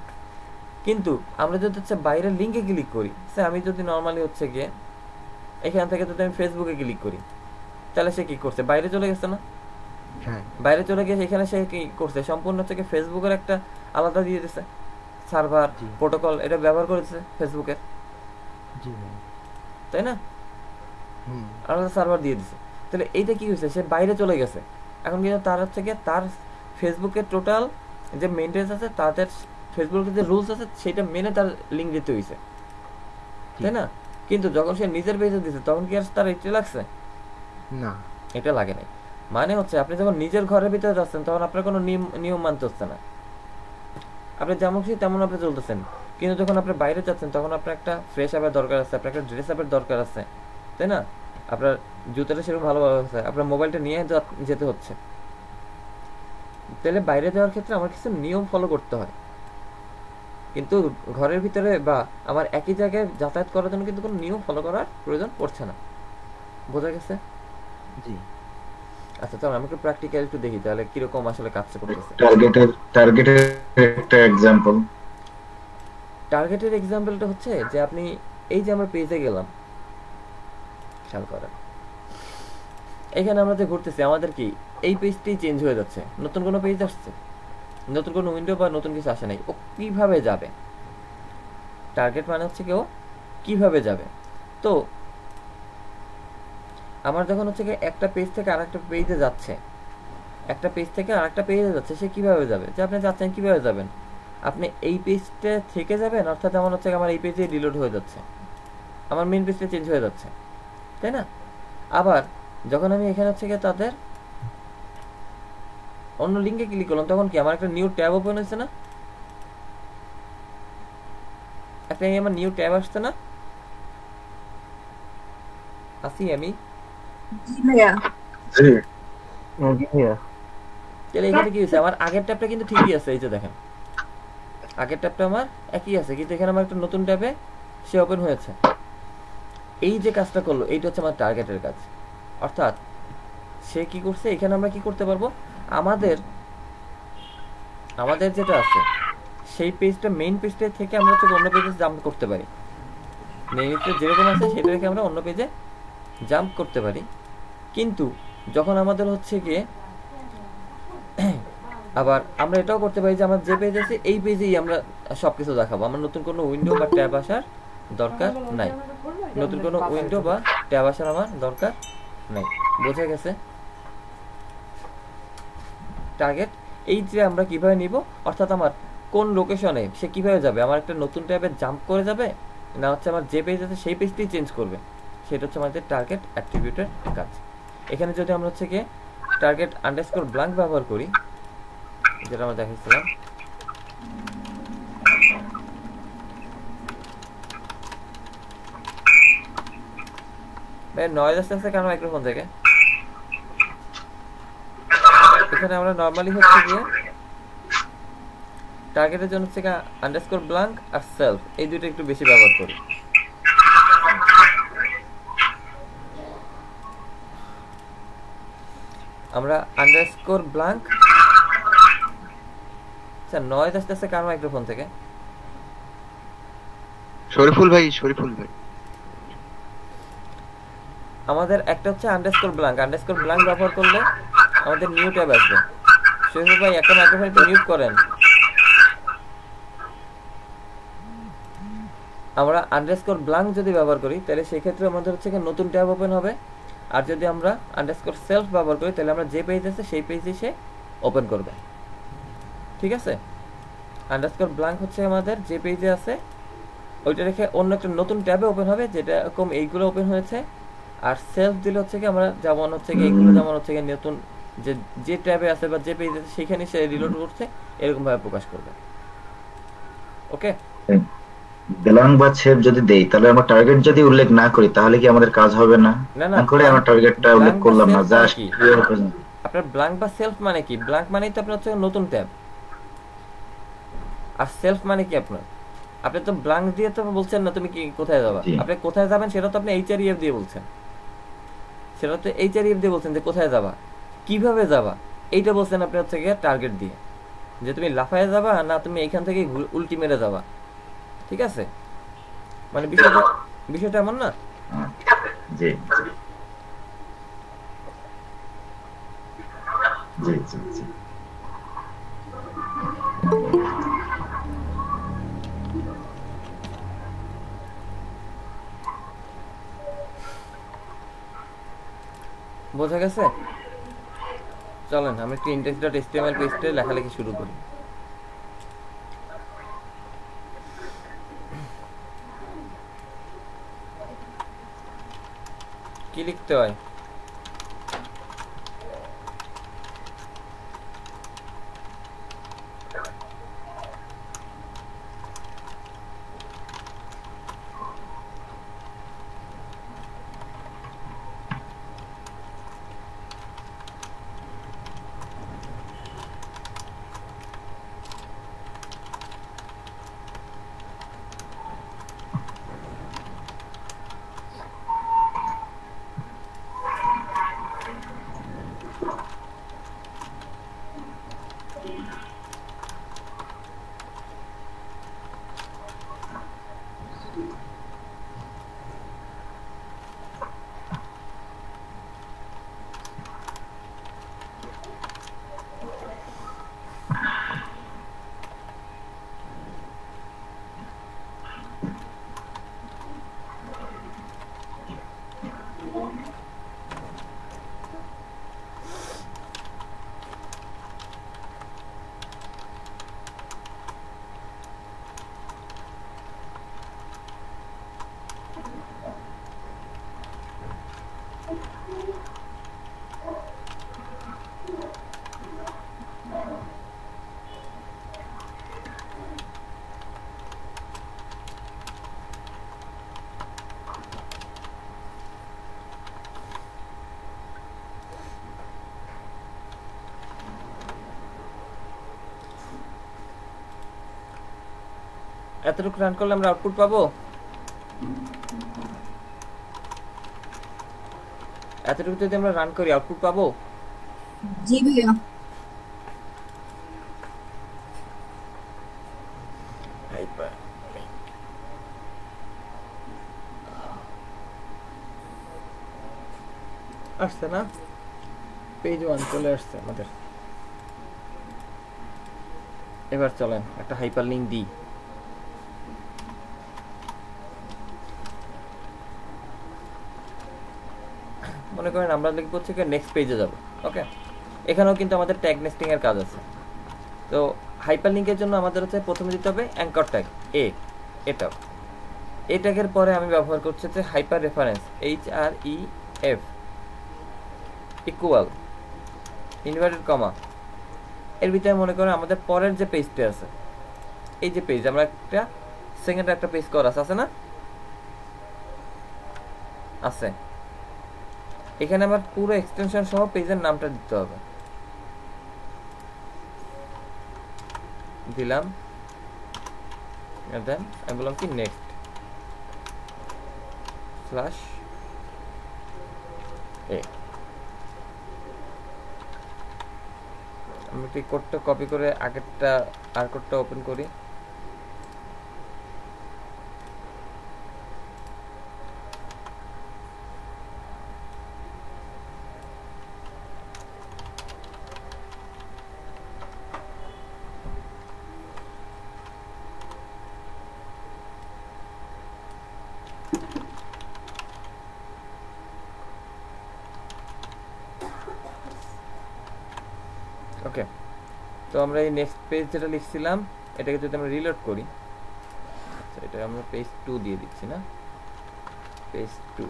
কিন্তু আমরা যদি হচ্ছে বাইরের লিঙ্কে ক্লিক করি, সে আমি যদি নর্মালি হচ্ছে গিয়ে এখান থেকে যদি আমি ফেসবুকে ক্লিক করি, তাহলে সে কি করছে? বাইরে চলে গেছে না?
হ্যাঁ
বাইরে চলে গিয়ে এখানে সে কি করছে? সম্পূর্ণ হচ্ছে কি ফেসবুকের একটা আলাদা দিয়ে দিছে সার্ভার,
জি।
প্রোটোকল, এটা ব্যবহার করেছে ফেসবুকের,
জি ভাই।
তাই না?
হুম
আলাদা সার্ভার দিয়ে দিছে। তাহলে এইটা কি হয়েছে? সে বাইরে চলে গেছে। এখন কিন্তু তার হচ্ছে গিয়ে তার ফেসবুকের টোটাল যে মেনটেন্স আছে, তাদের ফেসবুকের যে রুলস আছে সেটা মেনে তার লিঙ্ক দিতে হয়েছে, তাই না? কিন্তু যখন সে নিজের পেজে দিছে তখন কি আর তার এটা লাগছে?
না
এটা লাগে নাই। মানে হচ্ছে আপনি যখন নিজের ঘরের ভিতরে যাচ্ছেন তখন আপনার কোনো নিয়ম মানতে হচ্ছে না, আপনি যেমন খুশি তেমন আপনি চলতেছেন। কিন্তু যখন আপনি বাইরে যাচ্ছেন তখন আপনার একটা ফ্রেশ আপের দরকার আছে, আপনার একটা ড্রেস আপের দরকার আছে, তাই না? আপনার জুতাটা সেরকম ভালোভাবে আছে, আপনার মোবাইলটা নিয়ে যেতে হচ্ছে। তাহলে বাইরে যাওয়ার ক্ষেত্রে আমার কিছু নিয়ম ফলো করতে হয়, কিন্তু ঘরের ভিতরে বা আমার একই জায়গায় যাতায়াত করার জন্য কিন্তু কোনো নিয়ম ফলো করার প্রয়োজন পড়ছে না। বোঝা গেছে?
জি
আচ্ছা, চলো আমি একটু প্র্যাকটিক্যাল একটু দেখি তাহলে কিরকম আসলে কাজটা করতেছে।
টার্গেটের একটা এক্সাম্পল।
টার্গেটের এক্সাম্পলটা হচ্ছে যে আপনি এই যে আমরা পেজে গেলাম, খেয়াল করেন এখানে আমরা যে ঘুরতেছি আমাদের কি এই পেজটাই চেঞ্জ হয়ে যাচ্ছে, নতুন কোনো পেজ আসছে নতুন কোনো উইন্ডো বা নতুন কিছু আসে নাই, ও কিভাবে যাবে? টার্গেট মানে হচ্ছে কি ও কিভাবে যাবে। তো আমার যখন হচ্ছে কি একটা পেজ থেকে আরেকটা পেজে যাচ্ছে, একটা পেজ থেকে আরেকটা পেজে যাচ্ছে, সে কিভাবে যাবে? যে আপনি যাচ্ছেন কিভাবে যাবেন? আপনি এই পেজটা থেকে যাবেন, অর্থাৎ আমার হচ্ছে আমার এই পেজে রিলোড হয়ে যাচ্ছে, আমার মেন পেজটা চেঞ্জ হয়ে যাচ্ছে, তাই না? আবার যখন আমি এখানে হচ্ছে গিয়ে তাদের অন্য লিঙ্কে ক্লিক করলাম, তখন কি আমার একটা নিউ ট্যাব ওপেন হয়েছে না? একটা আমার নিউ ট্যাব আসছে না? আসি আমি?
জি ভাইয়া।
জি
তাহলে এখানে কি হয়েছে? আমার আগের ট্যাবটা কিন্তু ঠিকই আছে, এই যে দেখেন আগের ট্যাবটা আমার একই আছে, কিন্তু এখানে আমার একটা নতুন ট্যাবে সে ওপেন হয়েছে। এই যে কাজটা করলো, এইটা হচ্ছে আমার টার্গেটের কাজ। অর্থাৎ সে কি করছে, এখানে আমরা কি করতে পারবো, আমাদের যেটা আছে সেই পেজটা মেইন পেজটা থেকে আমরা হচ্ছে অন্য পেজে জাম্প করতে পারি। মেইন পেজ যেরকম আছে সেটা থেকে আমরা অন্য পেজে জাম্প করতে পারি। কিন্তু যখন আমাদের হচ্ছে গিয়ে আবার আমরা এটাও করতে পারি যে আমার যে পেজ আছে এই পেজেই আমরা সবকিছু দেখাবো, আমার নতুন কোনো উইন্ডো বা ট্যাব আসার দরকার নাই, নতুন কোনো উইন্ডো বা ট্যাব আসার আমার দরকার নাই। বোঝা গেছে? টার্গেট এই যে আমরা কিভাবে নিব, অর্থাৎ আমার কোন লোকেশনে সে কিভাবে যাবে, আমার একটা নতুন ট্যাবে জাম্প করে যাবে, না হচ্ছে আমার যে পেজ আছে সেই পেজটি চেঞ্জ করবে, সেটা হচ্ছে আমাদের টার্গেট অ্যাট্রিবিউটের কাজ। এখানে যদি আমরা হচ্ছে গিয়ে টার্গেট আন্ডারস্কোর ব্ল্যাঙ্ক ব্যবহার করি, যেটা আমরা দেখাচ্ছিলাম, নয়েজ আসতে কেন মাইক্রোফোন থেকে? এখানে আমরা নর্মালি হচ্ছে গিয়ে টার্গেটের জন্য হচ্ছে আন্ডারস্কোর ব্ল্যাঙ্ক আর সেলফ এই দুটো একটু বেশি ব্যবহার করি। আমরা আন্ডারস্কোর ব্ল্যাঙ্ক, আচ্ছা নয়েজ আসতেছে কার মাইক্রোফোন থেকে?
শরীফুল ভাই
আমাদের একটা হচ্ছে আন্ডারস্কোর ব্ল্যাঙ্ক ব্যবহার করলে আমাদের নিউ ট্যাব আসবে। শরীফুল ভাই একটা মাইক্রোফোন একটু মিউট করেন। আমরা আন্ডারস্কোর ব্ল্যাঙ্ক যদি ব্যবহার করি তাহলে সেক্ষেত্রে আমাদের হচ্ছে নতুন ট্যাব ওপেন হবে, আর যদি আমরা আন্ডারস্কোর সেলফ ব্যবহার করি তাহলে আমরা যে পেজ আছে সেই পেজে সে ওপেন করবে। ঠিক আছে? আন্ডারস্কোর ব্ল্যাঙ্ক হচ্ছে আমাদের যে পেজে আছে ওইটা রেখে অন্য একটা নতুন ট্যাবে ওপেন হবে, যেটা এরকম এইগুলো ওপেন হয়েছে। আর সেলফ দিলে হচ্ছে কি আমরা যেমন হচ্ছে কি এইগুলো যেমন হচ্ছে কি নতুন যে ট্যাবে আছে বা যে পেজ আছে সেখানে সে রিলোড করছে এরকম ভাবে প্রকাশ করবে। ওকে,
ব্ল্যাঙ্ক বা শেপ যদি দেই তাহলে আমরা টার্গেট যদি উল্লেখ না করি তাহলে কি আমাদের কাজ হবে না?
না
করে আমরা টার্গেটটা উল্লেখ করলাম না, জাস্ট
আপনার ব্ল্যাঙ্ক বা সেলফ মানে কি? ব্ল্যাঙ্ক মানেই তো আপনার হচ্ছে নতুন ট্যাব, আর সেলফ মানে কি আপনার, আপনি তো ব্ল্যাঙ্ক দিয়ে তো বলছেন না তুমি কি কোথায় যাবা, আপনি কোথায় যাবেন সেটা তো আপনি এইচআরইএফ দিয়ে বলছেন, সেটা তো এইচআরইএফ দিয়ে বলছেন যে কোথায় যাবা, কিভাবে যাবা, এইটা বলছেন আপনি হচ্ছে গিয়ে টার্গেট দিয়ে, যে তুমি লাফায় যাবা না তুমি এইখান থেকে উল্টি মেরে যাবা। ঠিক আছে? মানে বিষয়টা এমন না?
জি জি জি জি
বোঝা গেছে? চলেন আমি একটু index.html পেজে লেখালেখি শুরু করি। কি লিখতে হয়? এতটুকু রান করলে আমরা আউটপুট পাবো? এতটুকু যদি আমরা রান করি আউটপুট পাবো?
জি ভাইয়া।
আসছে না? পেজ 1 চলে আসছে আমাদের। এবার চলেন একটা হাইপার লিঙ্ক দিই। মনে করেন আমরা লিখবো হচ্ছে কি নেক্সট পেজে যাব। ওকে, এখানেও কিন্তু আমাদের ট্যাগ নেস্টিং এর কাজ আছে। তো হাইপার লিঙ্কের জন্য আমাদের হচ্ছে প্রথমে দিতে হবে অ্যাঙ্কর ট্যাগ এটা। এই ট্যাগের পরে আমি ব্যবহার করছি হচ্ছে hyper reference HREF equal inverted comma. এর ভিতরে মনে করেন আমাদের পরের যে পেজটা আছে, এই যে পেজ আমরা একটা সেকেন্ডে একটা পেজ করা আছে না? আছে। এখানে আমার পুরো এক্সটেনশন সহ পেজের নামটা দিতে হবে। দিলাম, দেন আমি বললাম কি নেক্সট স্ল্যাশ আমি এই কোডটা কপি করে আগেরটা আর কোডটা ওপেন করি। ওকে, তো আমরা এই নেক্সট পেজ যেটা লিখছিলাম এটাকে যদি আমরা রিলোড করি, আচ্ছা এটা আমরা পেজ 2 দিয়ে দিচ্ছি না, পেজ 2।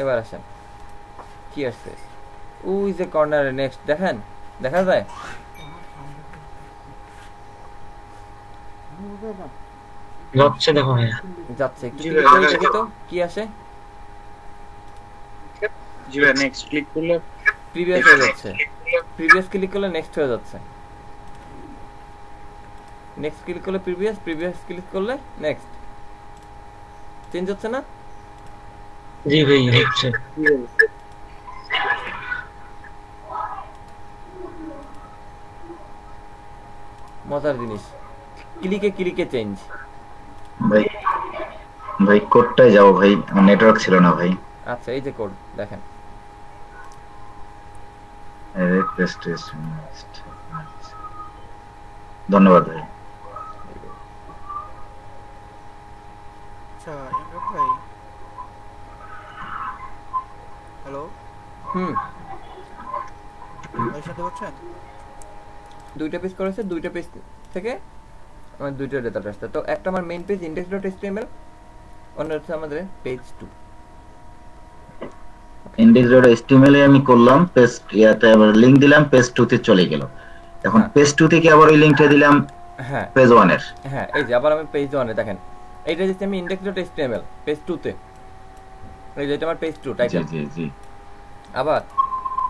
এবার আসেন কি আসছে, ওই যে কর্নারে নেক্সট দেখেন, দেখা যায়?
যাচ্ছে দেখো ভাইয়া।
যাচ্ছে, একটু ক্লিক করে দেখি তো কি আসে।
জি ভাই, নেক্সট ক্লিক করলে
প্রিভিয়াস হয়ে যাচ্ছে, প্রিভিয়াস ক্লিক করলে নেক্সট হয়ে যাচ্ছে, নেক্সট ক্লিক করলে প্রিভিয়াস, প্রিভিয়াস ক্লিক করলে নেক্সট। চেঞ্জ হচ্ছে না?
জি ভাই হচ্ছে।
মজার জিনিস, ক্লিকে ক্লিকে চেঞ্জ।
ভাই ভাই কোডটাই যাও ভাই, আমার নেটওয়ার্ক ছিল না ভাই।
আচ্ছা এই যে কোড দেখেন,
ধন্যবাদ ভাই।
আচ্ছা ইমরান ভাই, হ্যালো ভাই, শুনতে পাচ্ছেন?
দুইটা পেজ করেছে, দুইটা পেজ থেকে আমার দুইটা ডেটাটা আসছে। তো একটা আমার মেইন পেজ index.html, অন্য হচ্ছে আমাদের পেজ 2।
index.html এ আমি করলাম পেস্ট, ইয়াতে আবার লিংক দিলাম, পেজ 2 তে চলে গেল। এখন পেজ 2 থেকে আবার ওই লিংকটা দিলাম
হ্যাঁ
পেজ 1 এর।
হ্যাঁ এই যে আবার আমি পেজ 1 এ দেখেন, এইটা দিচ্ছি আমি index.html পেজ 2 তে, এই যে এটা আমার পেজ 2 টাইটেল।
জি জি জি।
আবার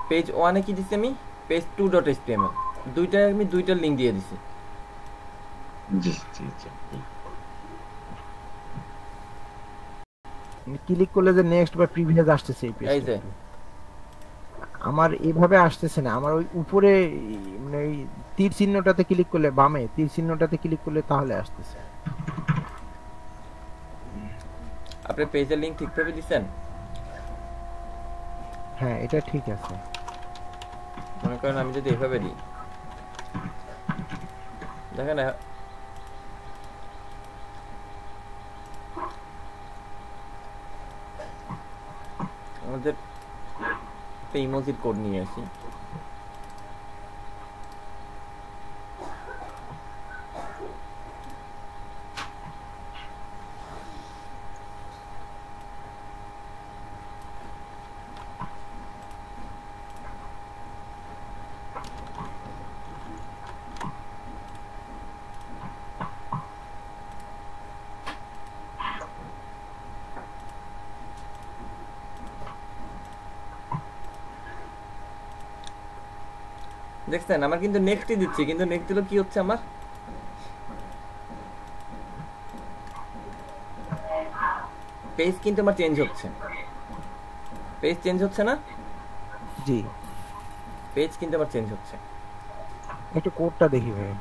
পেজ 1 এ কি দিচ্ছি আমি, পেজ 2.html। দুইটায় আমি দুইটা লিংক দিয়ে দিছি।
জি জি জি।
ক্লিক করলে যে নেক্সট বা প্রিভিয়াস আসতেছে এই
এই যে
পেজে, আমার এইভাবে আসতেছে না। আমার ওই উপরে মানে ওই তীর চিহ্নটাতে ক্লিক করলে, বামে তীর চিহ্নটাতে ক্লিক করলে তাহলে আসতেছে।
আপনি পেজের লিংক ঠিকভাবে দিছেন?
হ্যাঁ এটা ঠিক আছে।
মনে করেন আমি যদি এভাবে দিই, দেখেন আমাদের একটা ইমোজির কোড নিয়ে আসি। দেখছেন আমার কিন্তু নেক্সটই দিচ্ছি, কিন্তু নেক্সট দিলে কি হচ্ছে আমার, পেজ কিন্তু আমার চেঞ্জ হচ্ছে, পেজ চেঞ্জ হচ্ছে না?
জি
পেজ কিন্তু আমার চেঞ্জ হচ্ছে।
একটু কোডটা দেখি ভাই।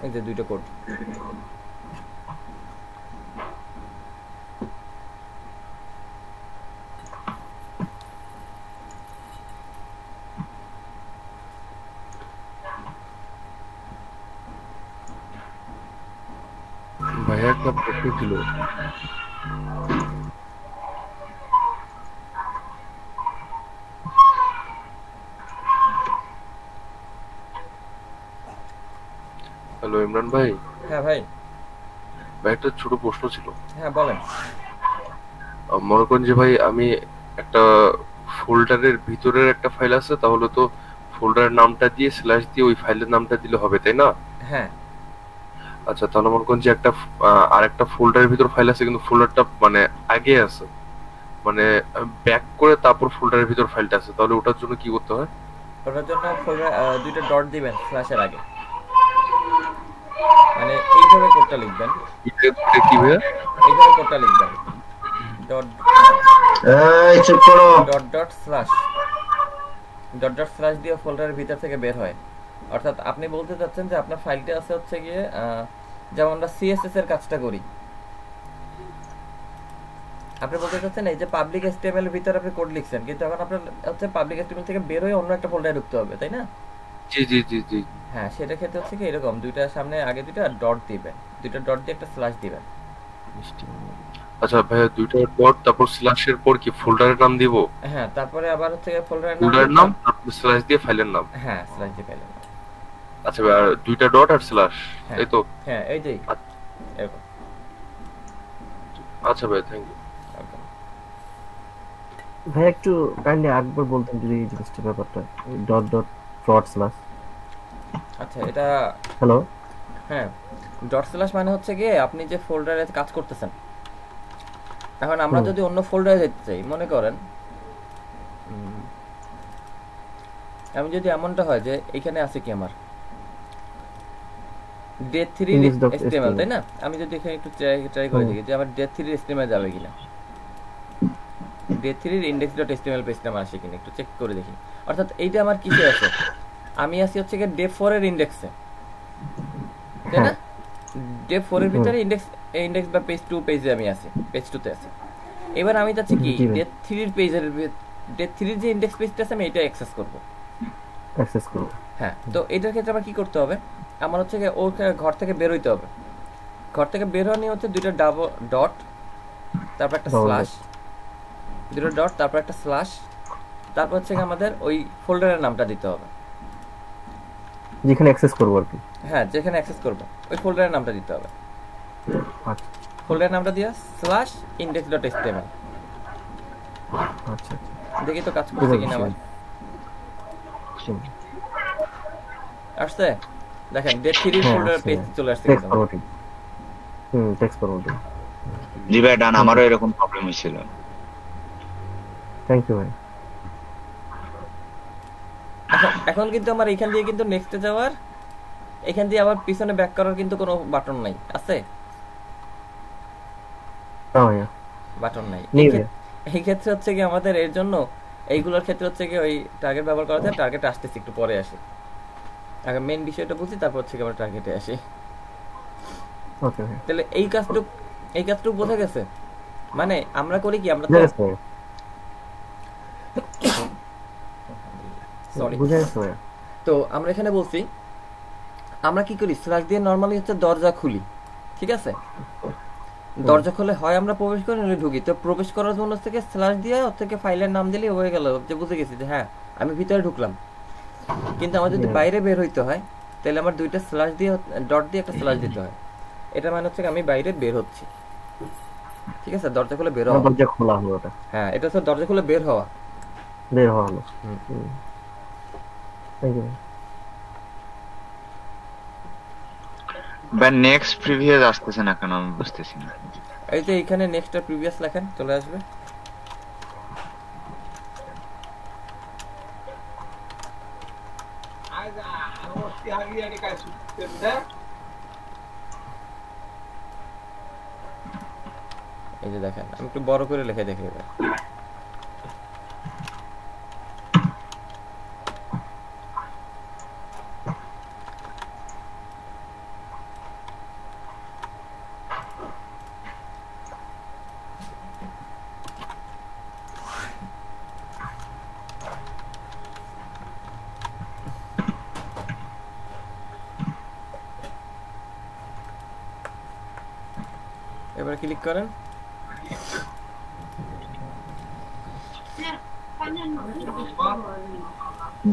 এই যে দুইটা কোড।
ভাইয়া একটা প্রশ্ন ছিল। হ্যালো ইমরান ভাই।
হ্যাঁ ভাই।
ভাই একটা ছোট প্রশ্ন ছিল।
হ্যাঁ বলেন।
মনে করেন যে ভাই আমি একটা ফোল্ডারের ভিতরের একটা ফাইল আছে, তাহলে তো ফোল্ডারের নামটা দিয়ে স্ল্যাশ দিয়ে ওই ফাইলের নামটা দিলে হবে, তাই না?
হ্যাঁ।
আচ্ছা, তাহলে মনে করেন যে একটা আর একটা ফোল্ডারের ভিতর ফাইল আছে, কিন্তু ফোল্ডারটা মানে আগে আছে, মানে ব্যাক করে তারপর ফোল্ডারের ভিতর ফাইলটা আছে, তাহলে ওটার জন্য কি করতে হয়?
ওটার জন্য ফোল্ডার দুইটা ডট দিবেন স্ল্যাশের আগে, মানে এইভাবে কোডটা লিখবেন।
এটা কি ভাইয়া?
এইভাবে কোডটা লিখবেন, ডট
এই চুপ করো,
dot dot slash, dot dot slash দিয়ে ফোল্ডারের ভিতর থেকে বের হয়। অর্থাৎ আপনি বলতে চাচ্ছেন যে আপনার ফাইলটা আছে হচ্ছে গিয়ে যেমন আমরা সিএসএস এর কাজটা করি, আপনি বলতে চাচ্ছেন এই যে পাবলিক এসটিএমএল এর ভিতরে আপনি কোড লিখছেন, কিন্তু এখন আপনার হচ্ছে পাবলিক এসটিএমএল থেকে বের হয়ে অন্য একটা ফোল্ডারে ঢুকতে হবে, তাই না?
জি জি জি জি।
হ্যাঁ, সেটা ক্ষেত্রে হচ্ছে কি এরকম দুইটা সামনে আগে দুইটা ডট দিবেন, দুইটা ডট দিয়ে একটা স্ল্যাশ দিবেন।
আচ্ছা ভাইয়া, দুইটা ডট তারপর স্ল্যাশের পর কি ফোল্ডারের নাম দিব?
হ্যাঁ, তারপরে আবার হচ্ছে
ফোল্ডারের নাম তারপর স্ল্যাশ দিয়ে ফাইলের নাম।
হ্যাঁ, স্ল্যাশ দিয়ে ফাইলের নাম।
আচ্ছা ভাই, আর দুইটা ডট আর স্ল্যাশ, এই তো?
হ্যাঁ, এই যে এরকম।
আচ্ছা ভাই, থ্যাংক ইউ।
ভাই একটু কাইন্ডলি একবার বলতেন যদি এই জিনিসটা ব্যাপারটা, ডট ডট ফরওয়ার্ড স্ল্যাশ।
আচ্ছা, এটা
হ্যালো।
হ্যাঁ, ডট স্ল্যাশ মানে হচ্ছে গিয়ে আপনি যে ফোল্ডারে কাজ করতেছেন, এখন আমরা যদি অন্য ফোল্ডারে যেতে চাই, মনে করেন আমি যদি এমনটা হয় যে এখানে আছে কি আমার ডে 3 HTML, তাই না? আমি যদি এখানে একটু ট্রাই করে দেখি যে আমার ডে 3 HTML যাবে কিনা, ডে 3 index.html পেজটা আমার আসে কিনা একটু চেক করে দেখি। অর্থাৎ এইটা আমার কিসে আছে, আমি আছি হচ্ছে গিয়ে ডে 4 এর ইন্ডেক্সে, তাই না? ডে 4 এর ভিতরে ইন্ডেক্স বা পেজ 2 পেজে আমি আছি, পেজ 2 তে আছি। এবার আমি চাচ্ছি কি ডে 3 এর পেজের ডে 3 এর যে ইন্ডেক্স পেজটা আছে আমি এটা অ্যাক্সেস করব। হ্যাঁ, তো এটার ক্ষেত্রে আমার কি করতে হবে, আমার হচ্ছে ওর ঘর থেকে বের হইতে হবে। ঘর থেকে বের হওয়া নিয়ে হচ্ছে দুইটা ডাবল ডট, তারপর একটা স্ল্যাশ, দুটো ডট তারপর একটা স্ল্যাশ, তারপর হচ্ছে আমাদের ওই ফোল্ডারের নামটা দিতে হবে
যেখানে অ্যাক্সেস করব আর কি।
হ্যাঁ, যেখানে অ্যাক্সেস করব ওই ফোল্ডারের নামটা দিতে হবে।
আচ্ছা,
ফোল্ডারের নামটা দিয়ে স্ল্যাশ index.html।
আচ্ছা,
দেখি তো কাজ করছে কিনা আমার। আসছে, দেখেন ডে 3 ফোল্ডার পেজ চলে আসছে
টেক্সট ফরওয়ার্ডিং। Text forwarding.
জি ভাই, ডান, আমারও এরকম প্রবলেম হয়েছিল।
থ্যাংক ইউ ভাই।
এখন কিন্তু আমার এখান দিয়ে কিন্তু নেক্সটে যাওয়ার, এখান দিয়ে আবার পিছনে ব্যাক করার কিন্তু কোনো বাটন নাই, আছে? বাটন নাই। এই ক্ষেত্রে হচ্ছে কি আমাদের এর জন্য এইগুলোর ক্ষেত্রে হচ্ছে কি ওই টার্গেট ব্যবহার করা যায়। টার্গেট আসতেছি একটু পরে আসি, আগে মেইন বিষয়টা বুঝি, তারপর হচ্ছে কি আমরা টার্গেটে আসি।
ওকে ভাই,
তাহলে এই কাজটুকু বোঝা গেছে। মানে আমরা করি কি, আমরা তো আমরা এখানে বলছি আমরা কি করি, স্ল্যাশ দিয়ে নরমালি হচ্ছে দরজা খুলি, ঠিক আছে? দরজা খুলে হয় আমরা প্রবেশ করি নইলে ঢুকি। তো প্রবেশ করার জন্য থেকে স্ল্যাশ দিয়ে থেকে ফাইলের নাম দিলে হয়ে গেল, যে বুঝে গেছি যে হ্যাঁ আমি ভিতরে ঢুকলাম। কিন্তু আমার যদি বাইরে বের হইতে হয় তাহলে আমার দুইটা স্ল্যাশ দিয়ে ডট দিয়ে একটা স্ল্যাশ দিতে হয়। এটা মানে হচ্ছে আমি বাইরে বের হচ্ছি, ঠিক আছে? দরজা খুলে বের হওয়া,
দরজা খোলা হলো ওটা।
হ্যাঁ, এটা হচ্ছে দরজা খুলে বের হওয়া,
বের হওয়া হলো। থ্যাংক ইউ
ভাই। নেক্সট প্রিভিয়াস আসতেছে না কেন আমি বুঝতেছি না।
এই যে এখানে নেক্সট আর প্রিভিয়াস লেখেন চলে আসবে। এই যে দেখেন আমি একটু বড় করে লিখে দেখি এবার। এবার ক্লিক করেন।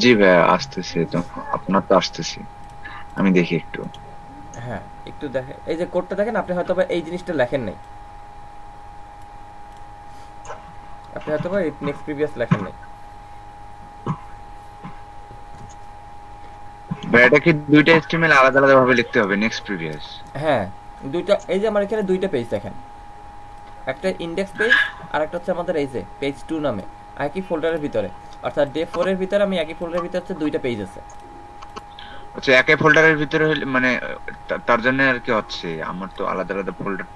জি ভাইয়া আসতেছে তো, আপনার তো আসতেছে, আমি দেখি একটু।
হ্যাঁ একটু দেখেন, এই যে কোডটা দেখেন, আপনি হয়তো এই জিনিসটা লেখেন নাই, আপনি হয়তো নেক্সট প্রিভিয়াস লেখেন নাই।
ভাই এটা কি দুইটা HTML আলাদা আলাদা ভাবে লিখতে হবে নেক্সট প্রিভিয়াস?
হ্যাঁ দুইটা, এই যে আমার এখানে দুইটা পেজ দেখেন, একটা ইন্ডেক্স পেজ আর একটা হচ্ছে আমাদের এই যে পেজ 2 নামে একই ফোল্ডারের ভিতরে, অর্থাৎ ডে 4 এর ভিতরে আমি একই ফোল্ডারের ভিতরে হচ্ছে দুইটা পেজ আছে।
আচ্ছা একই ফোল্ডারের ভিতরে হলে মানে তার জন্য আর কি হচ্ছে, আমার তো আলাদা আলাদা ফোল্ডার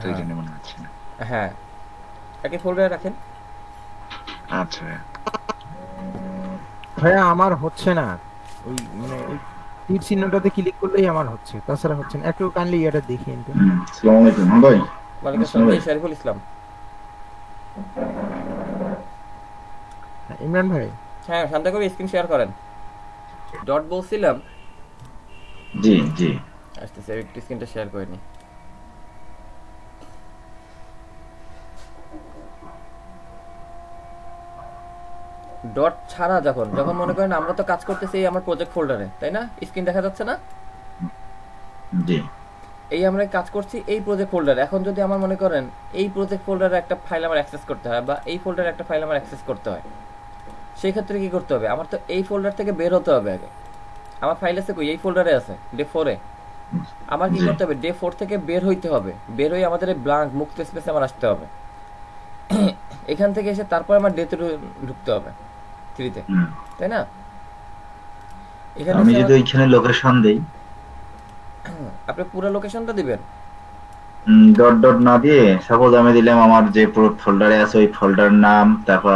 তো এই জন্য মনে হচ্ছে না।
হ্যাঁ একই ফোল্ডারে রাখেন।
আচ্ছা
ভাইয়া আমার হচ্ছে না, ওই মানে ওই তীর চিহ্নটাতে ক্লিক করলেই আমার হচ্ছে, তাছাড়া হচ্ছে না। একটু কাইন্ডলি এটা দেখিয়ে দিন।
আসসালামু আলাইকুম ভাই।
ওয়ালাইকুম আসসালাম, এই শরীফুল ইসলাম।
ইমরান ভাই।
হ্যাঁ শান্ত করে স্ক্রিন শেয়ার করেন। ডট বলছিলাম।
জি জি
আসতেছে, একটু স্ক্রিনটা শেয়ার করে নি। ডট ছাড়া যখন যখন মনে করেন আমরা তো কাজ করতেছি এই আমার প্রজেক্ট ফোল্ডারে, তাই না? স্ক্রিন দেখা যাচ্ছে না?
জি
এই আমরা কাজ করছি এই প্রজেক্ট ফোল্ডারে। এখন যদি আমার মনে করেন এই প্রজেক্ট ফোল্ডারে একটা ফাইল আমার অ্যাক্সেস করতে হয়, বা এই ফোল্ডারে একটা ফাইল আমার অ্যাক্সেস করতে হয়, সেই ক্ষেত্রে কি করতে হবে? আমার তো এই ফোল্ডার থেকে বের হতে হবে আগে। আমার ফাইল আছে কই? এই ফোল্ডারে আছে, ডে 4 এ। আমার কি করতে হবে? ডে 4 থেকে বের হইতে হবে, বের হয়ে আমাদের এই ব্ল্যাঙ্ক মুক্ত স্পেসে আমার আসতে হবে। এখান থেকে এসে তারপর আমার ডে তে ঢুকতে হবে 3 তে, তাই না? এখানে
আমি যদি ওইখানে লোকেশন দেই,
আপনি পুরো লোকেশনটা দিবেন।
ডট ডট না দিয়ে সাপোজ আমি দিলাম আমার যে ফোল্ডারে আছে ওই ফোল্ডার নাম, তারপর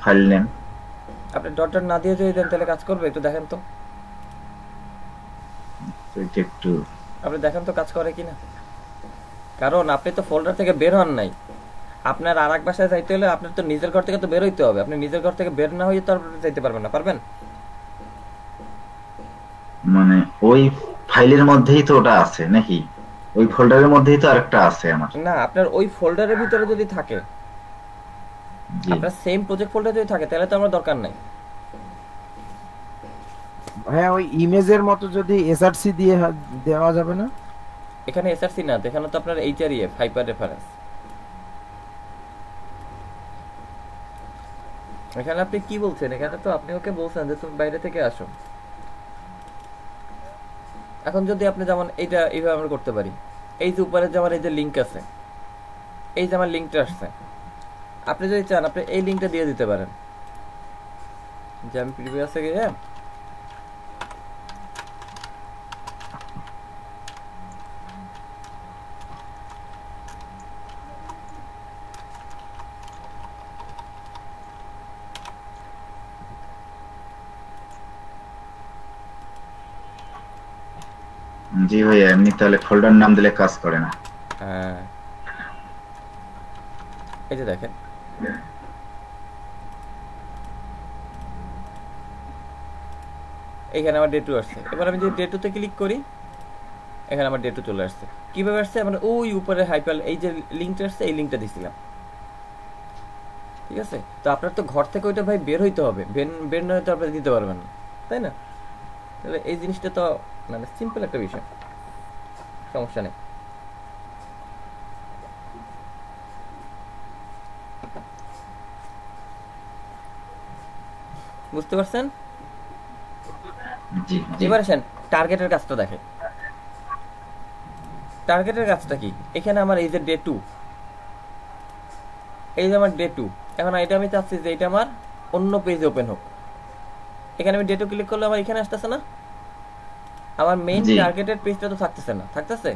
ফাইল নেম।
আপনি ডট ডট না দিয়ে যদি দেন তাহলে কাজ করবে? একটু দেখেন তো,
একটু
আপনি দেখেন তো কাজ করে কিনা। কারণ আপনি তো ফোল্ডার থেকে বের হন নাই, আপনার আর এক বাসায় যাইতে হলে আপনার তো নিজের ঘর থেকে তো বের হইতে হবে। আপনি নিজের ঘর থেকে বের না হয়ে তো আপনি যাইতে পারবেন না। পারবেন?
মানে ওই ফাইলের মধ্যেই তো ওটা আছে নাকি? ওই ফোল্ডারের মধ্যেই তো আরেকটা আছে আমার।
না, আপনার ওই ফোল্ডারের ভিতরে যদি থাকে, আপনার সেম প্রজেক্ট ফোল্ডার যদি থাকে তাহলে তো আমার দরকার নাই।
হ্যাঁ ওই ইমেজের মতো যদি এসআরসি দিয়ে দেওয়া যাবে না?
এখানে এসআরসি না, এখানে তো আপনার এইচআরইএফ, হাইপার রেফারেন্স। এখানে আপনি কি বলছেন? এখানে তো আপনি ওকে বলছেন যে তুমি বাইরে থেকে আসো। এখন যদি আপনি যেমন এইটা এইভাবে আমরা করতে পারি, এই যে উপরে যে আমার এই যে লিঙ্ক আছে, এই যে আমার লিঙ্কটা আসছে, আপনি যদি চান আপনি এই লিঙ্কটা দিয়ে দিতে পারেন যে আমি প্রিভিয়াসে গিয়ে
জি ভাইয়া, এমনি তাহলে ফোল্ডার নাম দিলে কাজ করে না।
হ্যাঁ এই যে দেখেন, এখানে আমার ডে 2 আসছে। এবার আমি যদি ডে 2 তে ক্লিক করি, এখানে আমার ডে 2 চলে আসছে। কিভাবে আসছে? মানে ওই উপরে হাইপার এই যে লিঙ্কটা আসছে, এই লিঙ্কটা দিছিলাম। ঠিক আছে, তো আপনার তো ঘর থেকে ওইটা ভাই বের হইতে হবে, বের না হয়তো আপনি দিতে পারবেন না, তাই না? তাহলে এই জিনিসটা তো মানে সিম্পল একটা বিষয়, সমস্যা নেই। বুঝতে পারছেন? এবার আসেন টার্গেটের কাজটা দেখে। টার্গেটের কাজটা কি? এখানে আমার এই যে ডে 2, এই যে আমার ডে 2, এখন এটা আমি চাচ্ছি যে এটা আমার অন্য পেজে ওপেন হোক। এখানে আমি ডেটও ক্লিক করলে আমার এখানে আসতেছে না, আমার মেইন
জি।
টার্গেটেড পেজটা তো থাকতেছে না, থাকতেছে।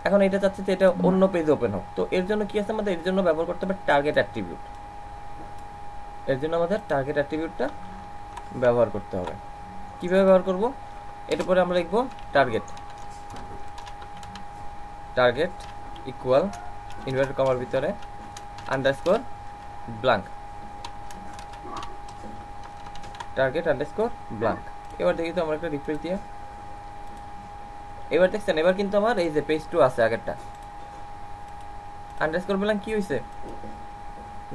এখন এটা চাচ্ছি যে এটা অন্য পেজে ওপেন হোক, তো এর জন্য কি আছে আমাদের, এর জন্য ব্যবহার করতে হবে টার্গেট অ্যাট্রিবিউট। এর জন্য আমাদের টার্গেট অ্যাট্রিবিউটটা ব্যবহার করতে হবে। কিভাবে ব্যবহার করব, এর পরে আমরা লিখব টার্গেট, টার্গেট ইকুয়াল ইনভার্টেড কমার ভিতরে underscore blank, target underscore blank. এবার দেখি তো আমরা একটা রিফ্রেশ দিয়ে, এবার দেখছেন এবার কিন্তু আমার এই যে পেজ 2 আছে আগেরটা, আন্ডারস্কোর ব্ল্যাঙ্ক কি হইছে,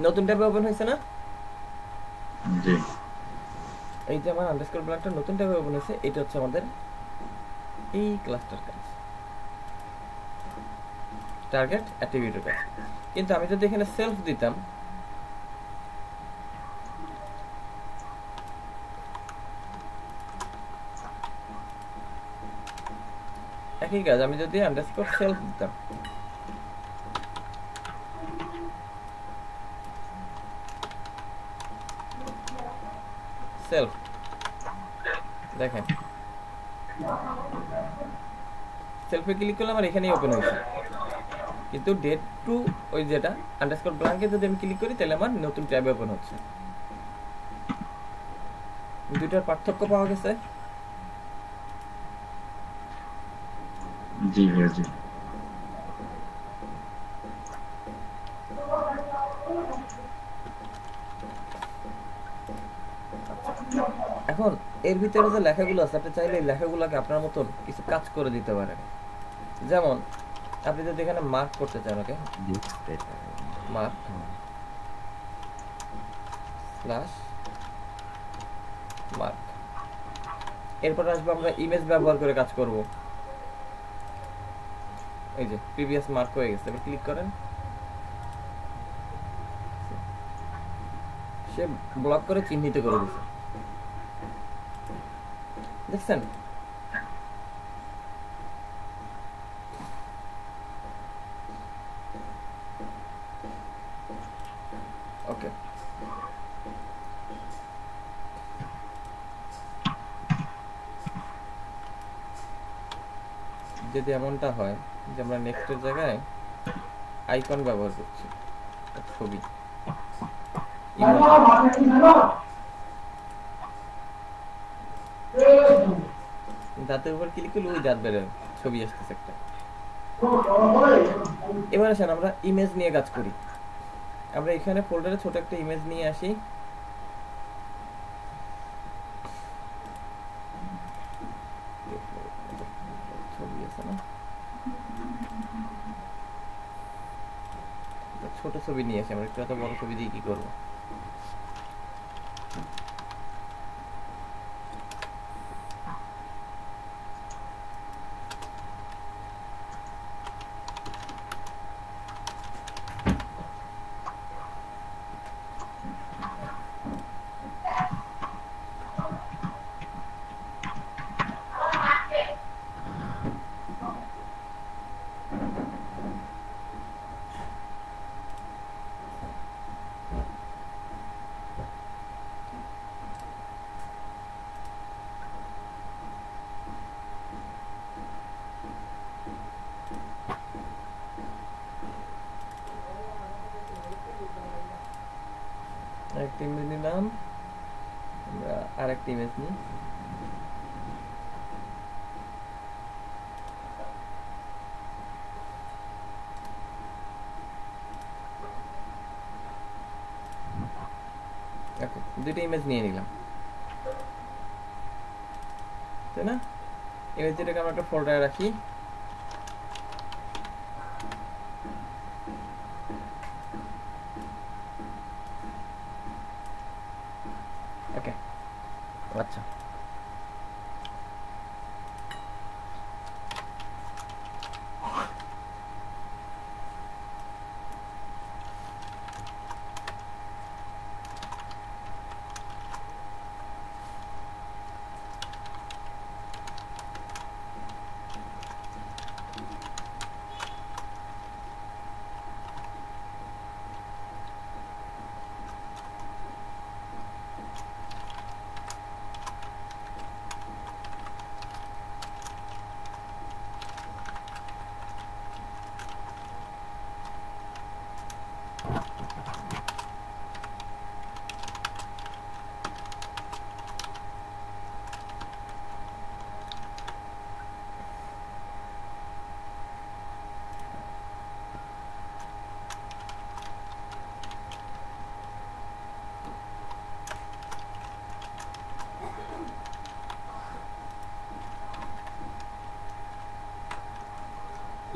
নতুন ট্যাবে ওপেন হইছে না,
জি
এই যে আমার আন্ডারস্কোর ব্ল্যাঙ্কটা নতুন ট্যাবে ওপেন হইছে, এটা হচ্ছে আমাদের এই ক্লাসটার কাজ, টার্গেট অ্যাট্রিবিউটের কাজ। কিন্তু আমি যদি এখানে সেলফ দিতাম, একই কাজ, আমি যদি আন্ডারস্কোর সেলফ দিতাম, সেলফ, দেখেন সেলফে ক্লিক করলে আমার এখানেই ওপেন হয়েছে, কিন্তু ডেট টু ওই যেটা আন্ডারস্কোর ব্ল্যাঙ্কে যদি আমি ক্লিক করি তাহলে আমার নতুন ট্যাবে ওপেন হচ্ছে। দুইটার পার্থক্য পাওয়া গেছে।
জি ভাইয়া জি।
এখন এর ভিতরে যে লেখাগুলো আছে, আপনি চাইলে এই লেখাগুলোকে আপনার মতন কিছু কাজ করে দিতে পারেন। যেমন আপনি যদি এখানে মার্ক করতে চান, ওকে মার্ক স্ল্যাশ মার্ক, এরপর আসবো আমরা ইমেজ ব্যবহার করে কাজ করব। এই যে প্রিভিয়াস মার্ক হয়ে গেছে, এবার ক্লিক করেন, সে ব্লক করে চিহ্নিত করে দিয়েছে, দেখছেন? ওকে, যদি এমনটা হয় যে আমরা নেক্সটের জায়গায় আইকন ব্যবহার করছি, ছবি, দাঁতের উপর ক্লিক করলে ওই দাঁত বেরোয়, ছবি আসতেছে একটা। এবার আসেন আমরা ইমেজ নিয়ে কাজ করি। আমরা এখানে ফোল্ডারে ছোট একটা ইমেজ নিয়ে আসি, ছবি আছে না, ছোট ছবি নিয়ে আসি আমরা, একটু এত বড় ছবি দিয়ে কি করবো। একটা ইমেজ নিলাম, আমরা আরেকটা ইমেজ নিই, দুইটা ইমেজ নিয়ে নিলাম, তাই না? ইমেজ দুটাকে আমরা একটা ফোল্ডারে রাখি, ওকে। আচ্ছা,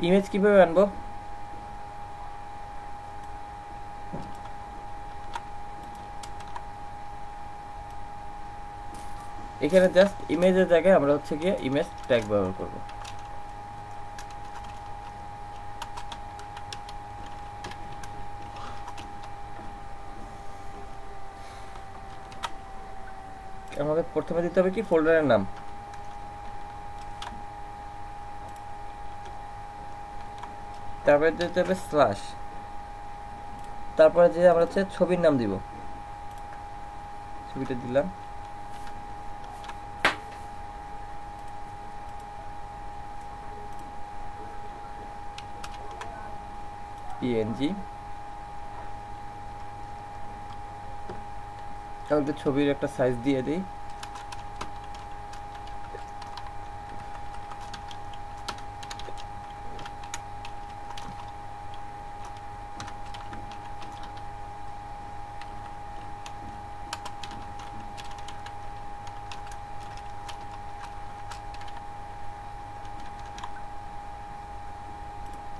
ইমেজ কিভাবে আনবো? এখানে জাস্ট ইমেজের জায়গায় আমরা হচ্ছে গিয়ে ইমেজ ট্যাগ ব্যবহার করব। আমাদের প্রথমে দিতে হবে কি ফোল্ডারের নাম, তারপরে দিতে হবে স্ল্যাশ, তারপরে যে আমরা হচ্ছে ছবির নাম দিব, ছবিটা দিলাম, PNG, তাহলে ছবির একটা সাইজ দিয়ে দিই,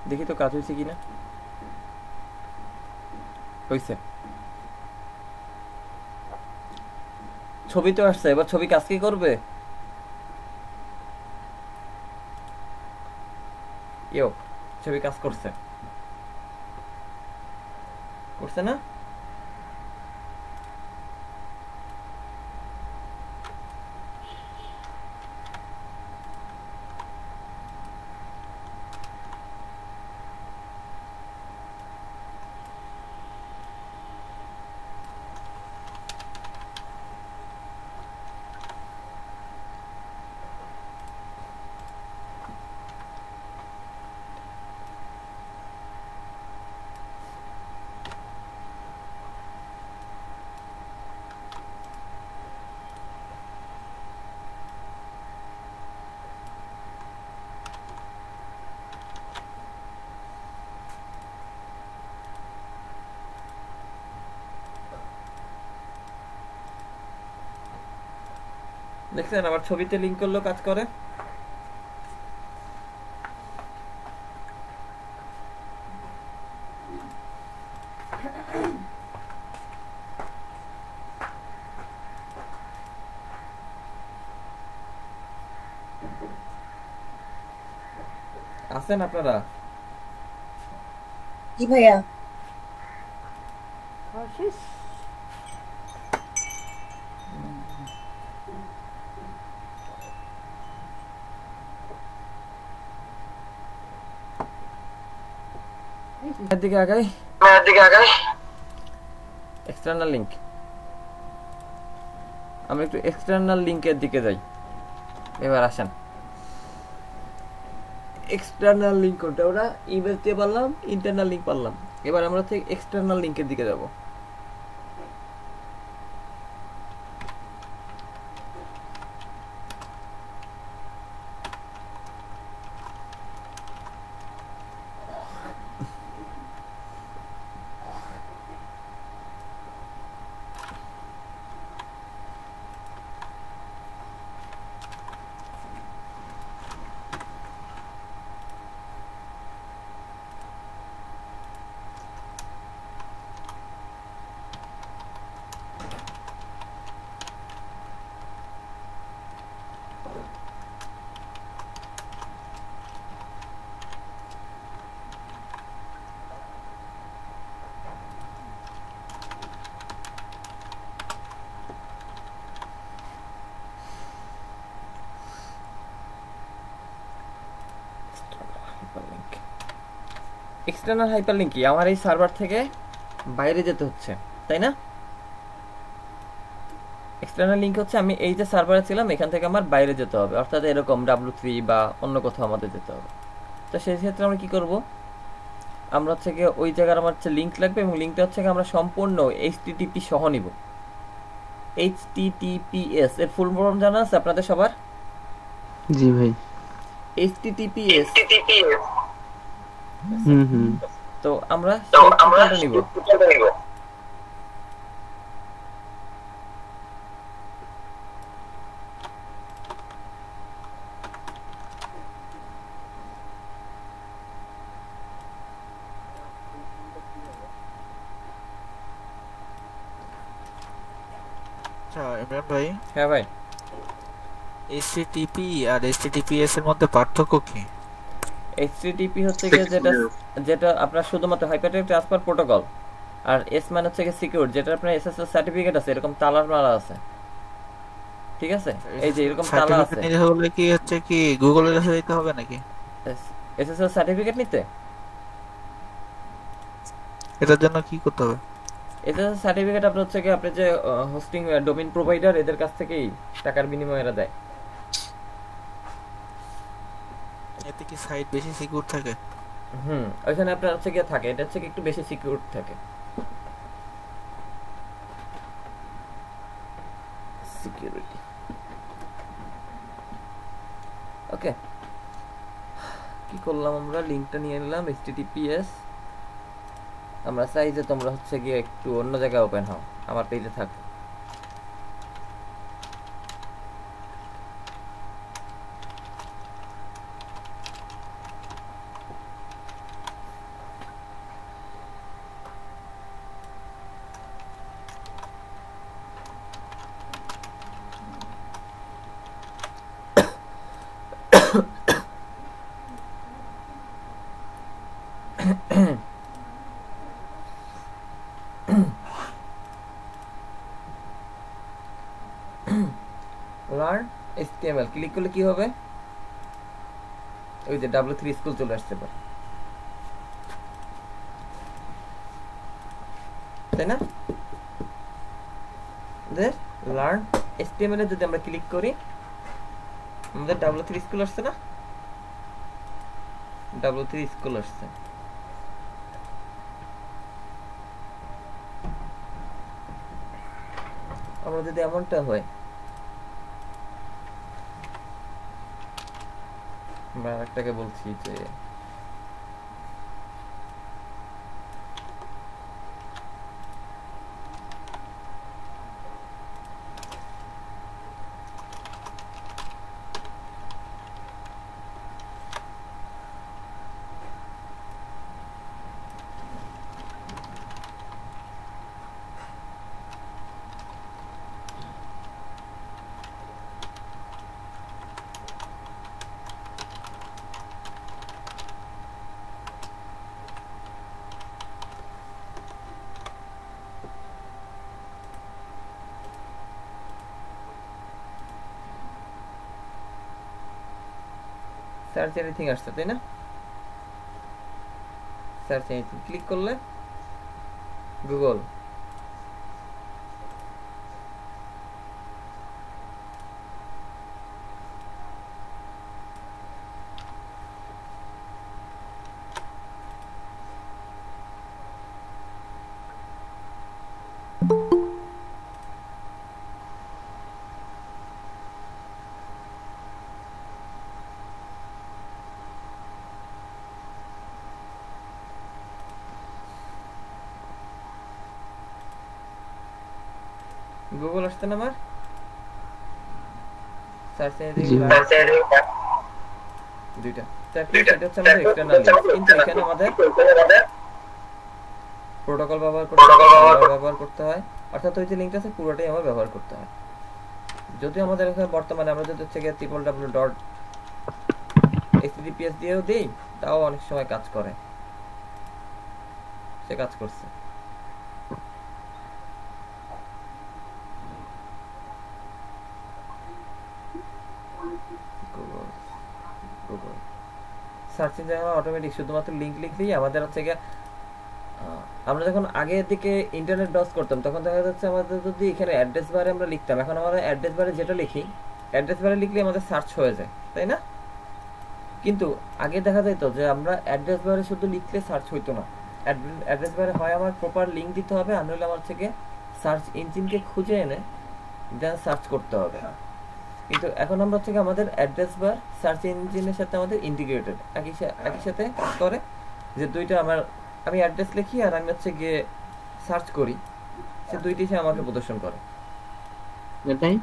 দেখি তো কাজ হয়েছে কিনা। হয়েছে, ছবি তো আসছে, এবার ছবি কাজ কি করবে? ইয়ো, ছবি কাজ করছে, করছে না? দেখছেন আমার ছবিতে লিংক করলেও কাজ করে। আছেন আপনারা?
জি ভাইয়া।
দিকে আগাই, এক্সটার্নাল লিংক, আমরা একটু এক্সটার্নাল লিংকের দিকে যাই। এবার আসেন, এক্সটার্নাল লিংক কোনটা? ওরা ইমেজ দিয়ে পারলাম, ইন্টারনাল লিংক পারলাম, এবার আমরা ঠিক এক্সটার্নাল লিংকের দিকে যাব। এক্সটার্নাল হাইপারলিংক কি? আমার এই সার্ভার থেকে বাইরে যেতে হচ্ছে, তাই না? এক্সটার্নাল লিংক হচ্ছে আমি এই যে সার্ভারে ছিলাম এখান থেকে আমার বাইরে যেতে হবে, অর্থাৎ এরকম W3 বা অন্য কোথাও আমাদের যেতে হবে। তো সেই ক্ষেত্রে আমরা কি করব? আমরা হচ্ছে গিয়ে ওই জায়গার আমার হচ্ছে লিংক লাগবে, এবং লিংকটা হচ্ছে আমরা সম্পূর্ণ HTTP সহ নিব। HTTPS এর ফুল ফর্ম জানা আছে আপনাদের সবার?
জি ভাই।
HTTPS। তো আমরা নিব।
আচ্ছা ইমরান ভাই,
হ্যাঁ ভাই,
এইচটিটিপি আর এইচটিটিপিএস এর মধ্যে পার্থক্য কি?
এইচটিটিপি হচ্ছে গিয়ে যেটা যেটা আপনার শুধুমাত্র হাইপারটেক্সট ট্রান্সফার প্রোটোকল, আর এস মানে হচ্ছে গিয়ে সিকিউর, যেটা আপনার এসএসএল সার্টিফিকেট আছে, এরকম তালার মারা আছে, ঠিক আছে? এই যে এরকম তালা আছে।
সার্টিফিকেট নিতে হলে কি হচ্ছে কি গুগলের কাছে যেতে হবে নাকি?
এসএসএল সার্টিফিকেট নিতে
এটার জন্য কি করতে হবে?
এসএসএল সার্টিফিকেট আপনার হচ্ছে কি আপনি যে হোস্টিং ডোমেইন প্রোভাইডার এদের কাছ থেকেই টাকার বিনিময়ে এরা দেয়।
এতে কি সাইট বেশি সিকিউর থাকে?
ওইখানে আপনার হচ্ছে গিয়ে থাকে, এটা হচ্ছে কি একটু বেশি সিকিউর থাকে। সিকিউরিটি ওকে, কি করলাম আমরা? লিংকটা নিয়ে নিলাম https। আমরা চাই যে তোমরা হচ্ছে গিয়ে একটু অন্য জায়গায় ওপেন হও, আমার পেজে থাকো। লার্ন HTML ক্লিক করলে কি হবে? ওই যে W3 স্কুল চলে আসছে, তাই না? লার্ন HTML এ যদি আমরা ক্লিক করি, আমাদের W3 স্কুল আসছে না? W3 স্কুল আসছে। আমরা যদি এমনটা হয়, আমরা আরেকটাকে বলছি যে সার্চ এনিথিং আসছে, তাই না? সার্চ এনিথিং ক্লিক করলে গুগল, গুগল আসছে না আমার? সার্চ এনিথিং দুইটা চারটা, এটা হচ্ছে আমাদের এক্সটার্নাল লিংক, কিন্তু এখানে আমাদের প্রোটোকল ব্যবহার করতে হয়, অর্থাৎ ওই যে লিংকটা আছে পুরোটাই আমার ব্যবহার করতে হয়। যদিও আমাদের এখানে বর্তমানে আমরা যদি হচ্ছে গিয়ে www.https দিয়েও দিই, তাও অনেক সময় কাজ করে, সে কাজ করছে। গুগল সার্চ ইঞ্জিন অটোমেটিক শুধুমাত্র লিংক লিখলেই আমাদের হচ্ছে গিয়ে, আমরা যখন আগের দিকে ইন্টারনেট ব্রাউজ করতাম তখন দেখা যাচ্ছে আমাদের যদি এখানে অ্যাড্রেস বারে আমরা লিখতাম, এখন আমরা অ্যাড্রেস বারে যেটা লিখি, অ্যাড্রেস বারে লিখলে আমাদের সার্চ হয়ে যায়, তাই না? কিন্তু আগে দেখা যেত যে আমরা অ্যাড্রেস বারে শুধু লিখলে সার্চ হইতো না, অ্যাড্রেস বারে হয় আমার প্রপার লিংক দিতে হবে, আর নইলে আমার থেকে সার্চ ইঞ্জিনকে খুঁজে এনে দেন সার্চ করতে হবে। কিন্তু এখন আমরা হচ্ছে আমাদের অ্যাড্রেস বার সার্চ ইঞ্জিনের সাথে আমাদের ইন্টিগ্রেটেড, একই সাথে কাজ করে, যে দুইটা আমি অ্যাড্রেস লিখি আর আমি হচ্ছে গিয়ে সার্চ করি, সে দুইটি সে আমাকে প্রদর্শন করে।
এটাই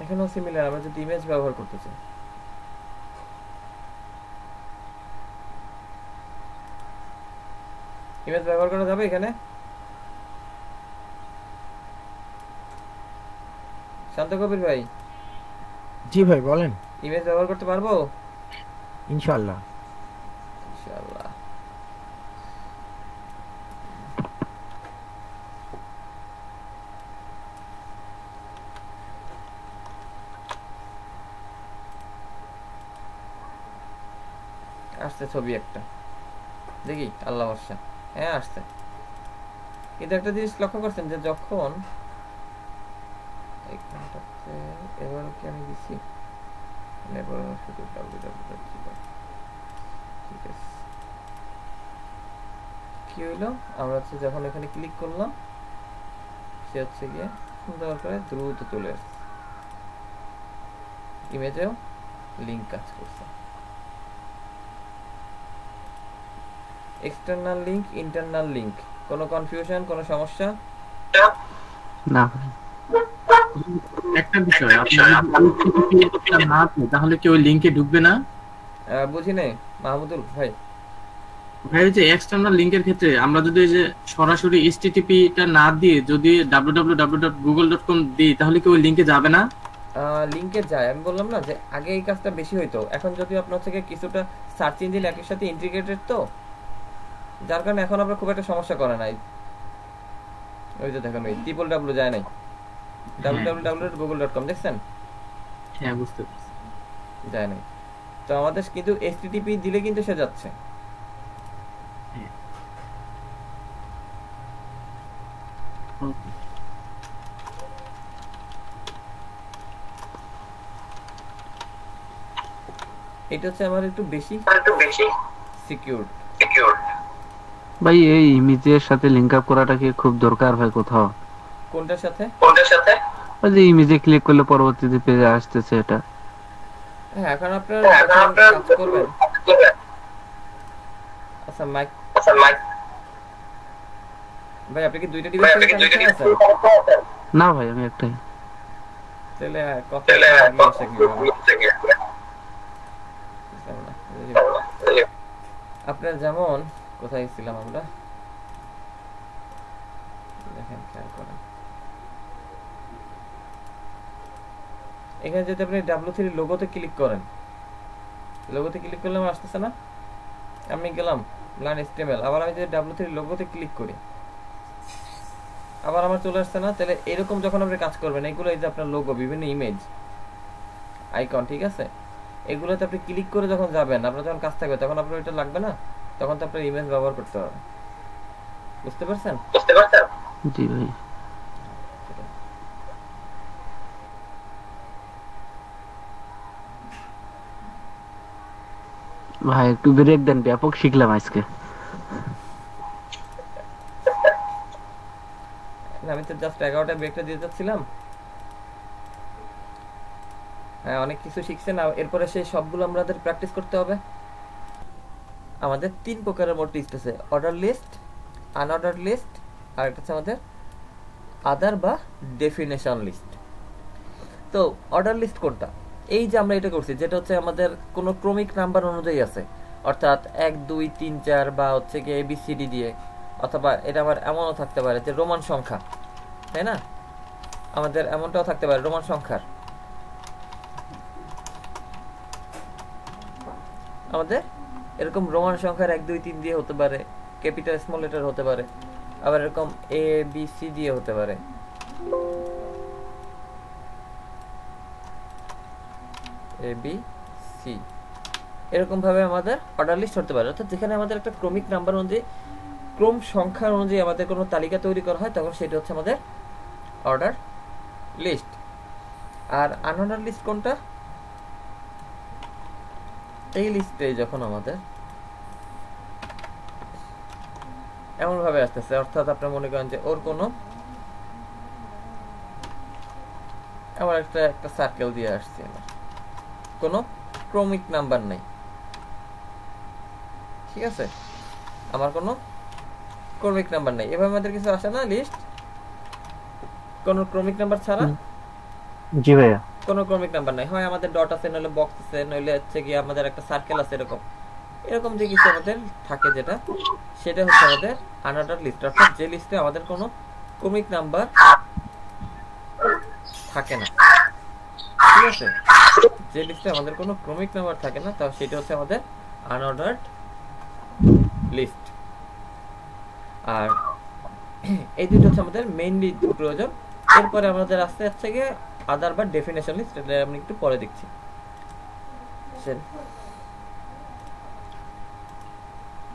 এখানে এখানেও সিমিলার, আমরা যদি ইমেজ ব্যবহার করতে চাই, ইমেজ ব্যবহার করা যাবে এখানে? শান্ত কবির ভাই,
জি ভাই বলেন।
ইমেজ ব্যবহার করতে পারবো
ইনশাআল্লাহ।
ইনশাআল্লাহ। আসছে ছবি একটা, দেখি আল্লাহ বর্ষা। হ্যাঁ আসছে, কিন্তু একটা জিনিস লক্ষ্য করছেন যে যখন এখানটাতে এবার কি আমি দিছি নেবার শুধু www ঠিক আছে, কি হইলো, আমরা হচ্ছে যখন এখানে ক্লিক করলাম সে হচ্ছে গিয়ে সুন্দর করে দ্রুত চলে আসছে, ইমেজেও লিঙ্ক কাজ করছে। এক্সটার্নাল লিংক, ইন্টারনাল লিংক, কোনো কনফিউশন, কোনো সমস্যা?
না
একটা বিষয়, আপনি যদি না থাকে তাহলে কি ওই লিংকে ঢুকবে না?
বুঝি নাই মাহমুদুল ভাই।
ভাই যে এক্সটার্নাল লিংকের ক্ষেত্রে আমরা যদি এই যে সরাসরি http টা না দিয়ে যদি www.google.com দিই তাহলে কি ওই লিংকে যাবে না?
লিংকে যায়, আমি বললাম না যে আগে এই কাজটা বেশি হইতো, এখন যদি আপনার থেকে কিছুটা সার্চ ইঞ্জিন একই সাথে ইন্টিগ্রেটেড, তো যার কারণে এখন আমরা খুব একটা সমস্যা করে নাই। ওই যে দেখেন ওই www যায় নাই, www.google.com দেখছেন?
হ্যাঁ বুঝতে পারছি,
যায় নাই। তো আমাদের কিন্তু http দিলে কিন্তু সে যাচ্ছে। এটা হচ্ছে আমার একটু বেশি সিকিউর।
ভাই এই ইমেজের সাথে লিংক আপ করাটা কি খুব দরকার ভাই কোথাও?
কোনটার সাথে?
ওই যে ইমেজে ক্লিক করলে পরবর্তীতে পেজে আসতেছে এটা।
হ্যাঁ এখন আপনারা কাজ করবেন। আচ্ছা মাইক ভাই, আপনি কি দুইটা ডিভাইস কানেক্ট আছেন?
না ভাই আমি একটাই।
তাহলে কথা আপনার যেমন কোথায় ছিলাম আমরা, দেখেন খেয়াল করেন এখানে যদি আপনি W3 লোগোতে ক্লিক করেন, লোগোতে ক্লিক করলে আমার আসতেছে না, আমি গেলাম লার্ন HTML, আবার আমি যদি W3 লোগোতে ক্লিক করি আবার আমার চলে আসছে না। তাহলে এরকম যখন আপনি কাজ করবেন, এগুলো এই যে আপনার লোগো, বিভিন্ন ইমেজ আইকন, ঠিক আছে, এগুলোতে আপনি ক্লিক করে যখন যাবেন, আপনার যখন কাজ থাকবে তখন আপনার ওইটা লাগবে না, তখন তো আপনার ইমেজ ব্যবহার করতে হবে। বুঝতে পারছেন?
জি ভাই। ভাই একটু ব্রেক দেন, ব্যাপক শিখলাম আজকে।
আমি তো জাস্ট 11টা ব্রেকটা দিয়ে যাচ্ছিলাম। হ্যাঁ অনেক কিছু শিখছেন, এরপরে সেই সবগুলো আমাদের প্র্যাকটিস করতে হবে। আমাদের 3 প্রকারের মোট লিস্ট আছে, অর্ডার লিস্ট, আনঅর্ডার লিস্ট, আর একটা হচ্ছে আমাদের আদার বা ডেফিনেশন লিস্ট। তো অর্ডার লিস্ট কোনটা? এই যে আমরা এটা করছি, যেটা হচ্ছে আমাদের কোনো ক্রমিক নাম্বার অনুযায়ী আছে, অর্থাৎ 1 2 3 4 বা হচ্ছে কি ABCD দিয়ে, অথবা এটা আবার এমনও থাকতে পারে যে রোমান সংখ্যা, তাই না? আমাদের এমনটাও থাকতে পারে রোমান সংখ্যার, আমাদের এরকম রোমান সংখ্যার 1 2 3 দিয়ে হতে পারে, ক্যাপিটাল স্মল লেটার হতে পারে, আবার এরকম ABC দিয়ে হতে পারে। ABC এরকম ভাবে আমাদের অর্ডার লিস্ট হতে পারে, অর্থাৎ যেখানে আমাদের একটা ক্রমিক নাম্বার অনুযায়ী, ক্রম সংখ্যা অনুযায়ী আমাদের কোনো তালিকা তৈরি করা হয়, তখন সেটা হচ্ছে আমাদের অর্ডার লিস্ট। আর আনঅর্ডার লিস্ট কোনটা? এই লিস্টে যখন আমাদের এমন ভাবে আসতেছে, অর্থাৎ আপনি মনে করেন যে ওর কোনো আমার একটা সার্কেল দিয়ে আসছে, আমার কোনো ক্রমিক নাম্বার নাই, ঠিক আছে, আমার কোনো ক্রমিক নাম্বার নাই, এভাবে আমাদের কিছু আসে না লিস্ট কোনো ক্রমিক নাম্বার ছাড়া।
জি ভাইয়া।
কোনো ক্রমিক নাম্বার নাই, হয় আমাদের ডট আছে, নইলে বক্স আছে, নইলে হচ্ছে গিয়ে আমাদের একটা সার্কেল আছে, এরকম এরকম যে কিছু আমাদের থাকে, যেটা সেটা হচ্ছে আমাদের আনঅর্ডার লিস্ট। অর্থাৎ যে লিস্টে আমাদের কোনো ক্রমিক নাম্বার থাকে না, ঠিক আছে, যে লিস্টে আমাদের কোনো ক্রমিক নাম্বার থাকে না, তাও সেটা হচ্ছে আমাদের আনঅর্ডার্ড লিস্ট। আর এই দুটো হচ্ছে আমাদের মেইনলি প্রয়োজন। এরপরে আমাদের আসতে হচ্ছে গিয়ে আদার বা ডেফিনেশন লিস্ট, এটা আমি একটু পরে দেখছি।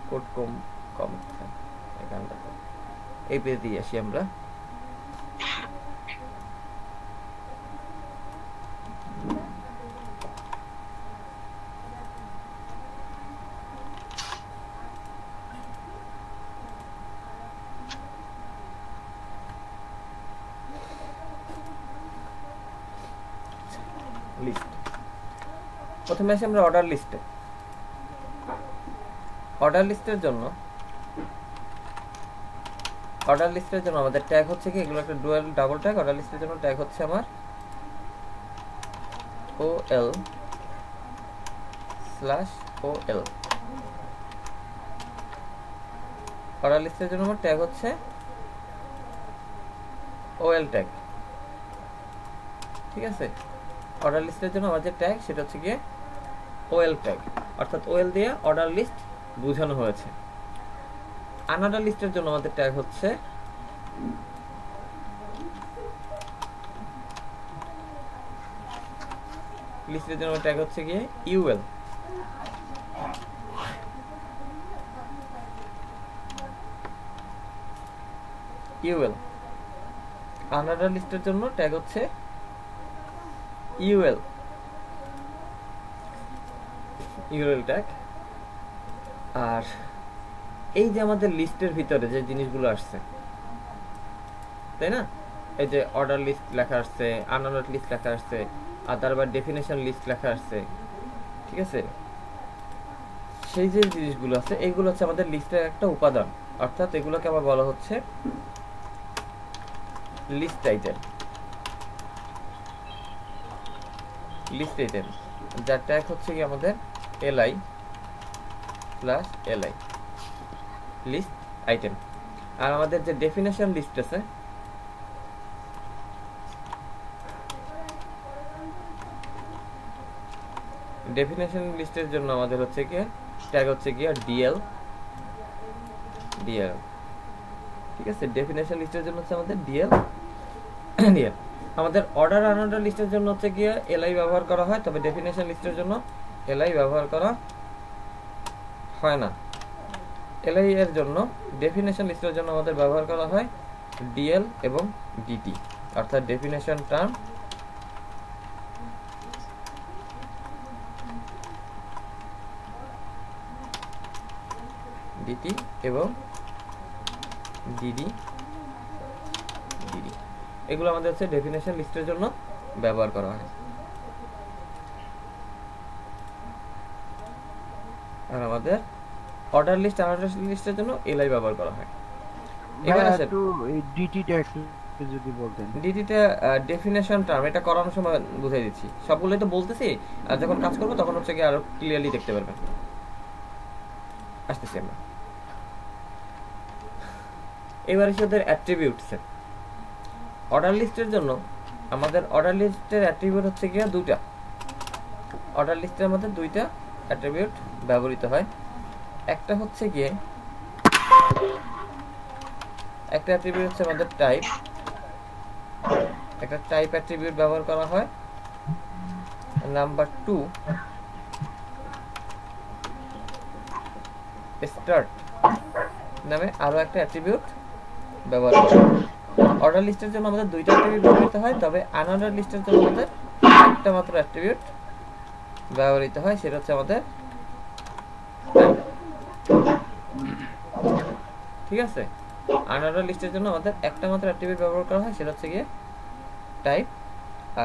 কোড কম এখানটা এই পেজ দিয়ে আসি আমরা। লিস্ট প্রথমে আসি আমরা অর্ডার লিস্টে। অর্ডার লিস্টের জন্য আমাদের ট্যাগ হচ্ছে কি, এগুলো একটা ডুয়াল ডাবল ট্যাগ। অর্ডার লিস্টের জন্য ট্যাগ হচ্ছে আমার OL/OL। অর্ডার লিস্টের জন্য আমার ট্যাগ হচ্ছে OL ট্যাগ, ঠিক আছে। অর্ডার লিস্টের জন্য আমার যে ট্যাগ সেটা হচ্ছে গিয়ে OL ট্যাগ, অর্থাৎ OL দিয়ে অর্ডার লিস্ট বোঝানো হয়েছে। আনঅর্ডার লিস্টের জন্য আমাদের ট্যাগ হচ্ছে লিস্টের জন্য ট্যাগ হচ্ছে গিয়ে UL। আনঅর্ডার লিস্টের জন্য ট্যাগ হচ্ছে UL ট্যাগ। আর এই যে আমাদের লিস্টের ভিতরে যে জিনিসগুলো আসছে, তাই না, এই যে অর্ডার লিস্ট লেখা আসছে, আনঅর্ডার লিস্ট লেখা আসছে, আদার বা ডেফিনেশন লিস্ট লেখা আসছে, ঠিক আছে, সেই যে জিনিসগুলো আছে এইগুলো হচ্ছে আমাদের লিস্টের একটা উপাদান। অর্থাৎ এগুলোকে আবার বলা হচ্ছে লিস্ট আইটেম। যার ট্যাগ হচ্ছে কি আমাদের LI+LI লিস্ট আইটেম। আর আমাদের যে ডেফিনেশন লিস্ট আছে, ডেফিনেশন লিস্টের জন্য আমাদের হচ্ছে কি ট্যাগ হচ্ছে কি DL, ঠিক আছে। ডেফিনেশন লিস্টের জন্য হচ্ছে আমাদের DL। আমাদের অর্ডার আনঅর্ডার লিস্টের জন্য হচ্ছে গিয়ে LI ব্যবহার করা হয়, তবে ডেফিনেশন লিস্টের জন্য LI ব্যবহার করা হয় না। LI এর জন্য ডেফিনেশন লিস্টের জন্য আমাদের ব্যবহার করা হয় DL এবং DT, অর্থাৎ ডেফিনেশন টার্ম DT এবং DD। এগুলো আমাদের হচ্ছে ডেফিনেশন লিস্টের জন্য ব্যবহার করা হয়। আর আমাদের অর্ডার লিস্ট আনঅর্ডার লিস্টের জন্য LI ব্যবহার করা হয়। এবার আসেন
একটু এই DT-টা একটু যদি বলতেন।
DT-টা ডেফিনেশন টার্ম, এটা করানোর সময় বুঝাই দিচ্ছি, সবগুলোই তো বলতেছি, আর যখন কাজ করব তখন হচ্ছে কি আরো ক্লিয়ারলি দেখতে পারবেন। আসতেছি আমরা এবার এসে ওদের অ্যাট্রিবিউটস। অর্ডার লিস্টের জন্য আমাদের অর্ডার লিস্টের অ্যাট্রিবিউট হচ্ছে গিয়ে দুইটা। অর্ডার লিস্টের মধ্যে দুইটা অ্যাট্রিবিউট ব্যবহৃত হয়। একটা হচ্ছে গিয়ে একটা অ্যাট্রিবিউট হচ্ছে আমাদের টাইপ, একটা টাইপ অ্যাট্রিবিউট ব্যবহার করা হয়। নাম্বার 2 স্টার্ট নামে আরো একটা অ্যাট্রিবিউট ব্যবহার করা হয়। অর্ডার লিস্টের জন্য আমাদের দুইটা অ্যাট্রিবিউট ব্যবহৃত হয়, তবে আনঅর্ডার লিস্টের জন্য আমাদের একটা মাত্র অ্যাট্রিবিউট ব্যবহৃত হয়, সেটা হচ্ছে আমাদের ঠিক আছে। আনঅর্ডার লিস্টের জন্য আমাদের একটা মাত্র অ্যাট্রিবিউট ব্যবহার করা হয়, সেটা হচ্ছে গিয়ে টাইপ।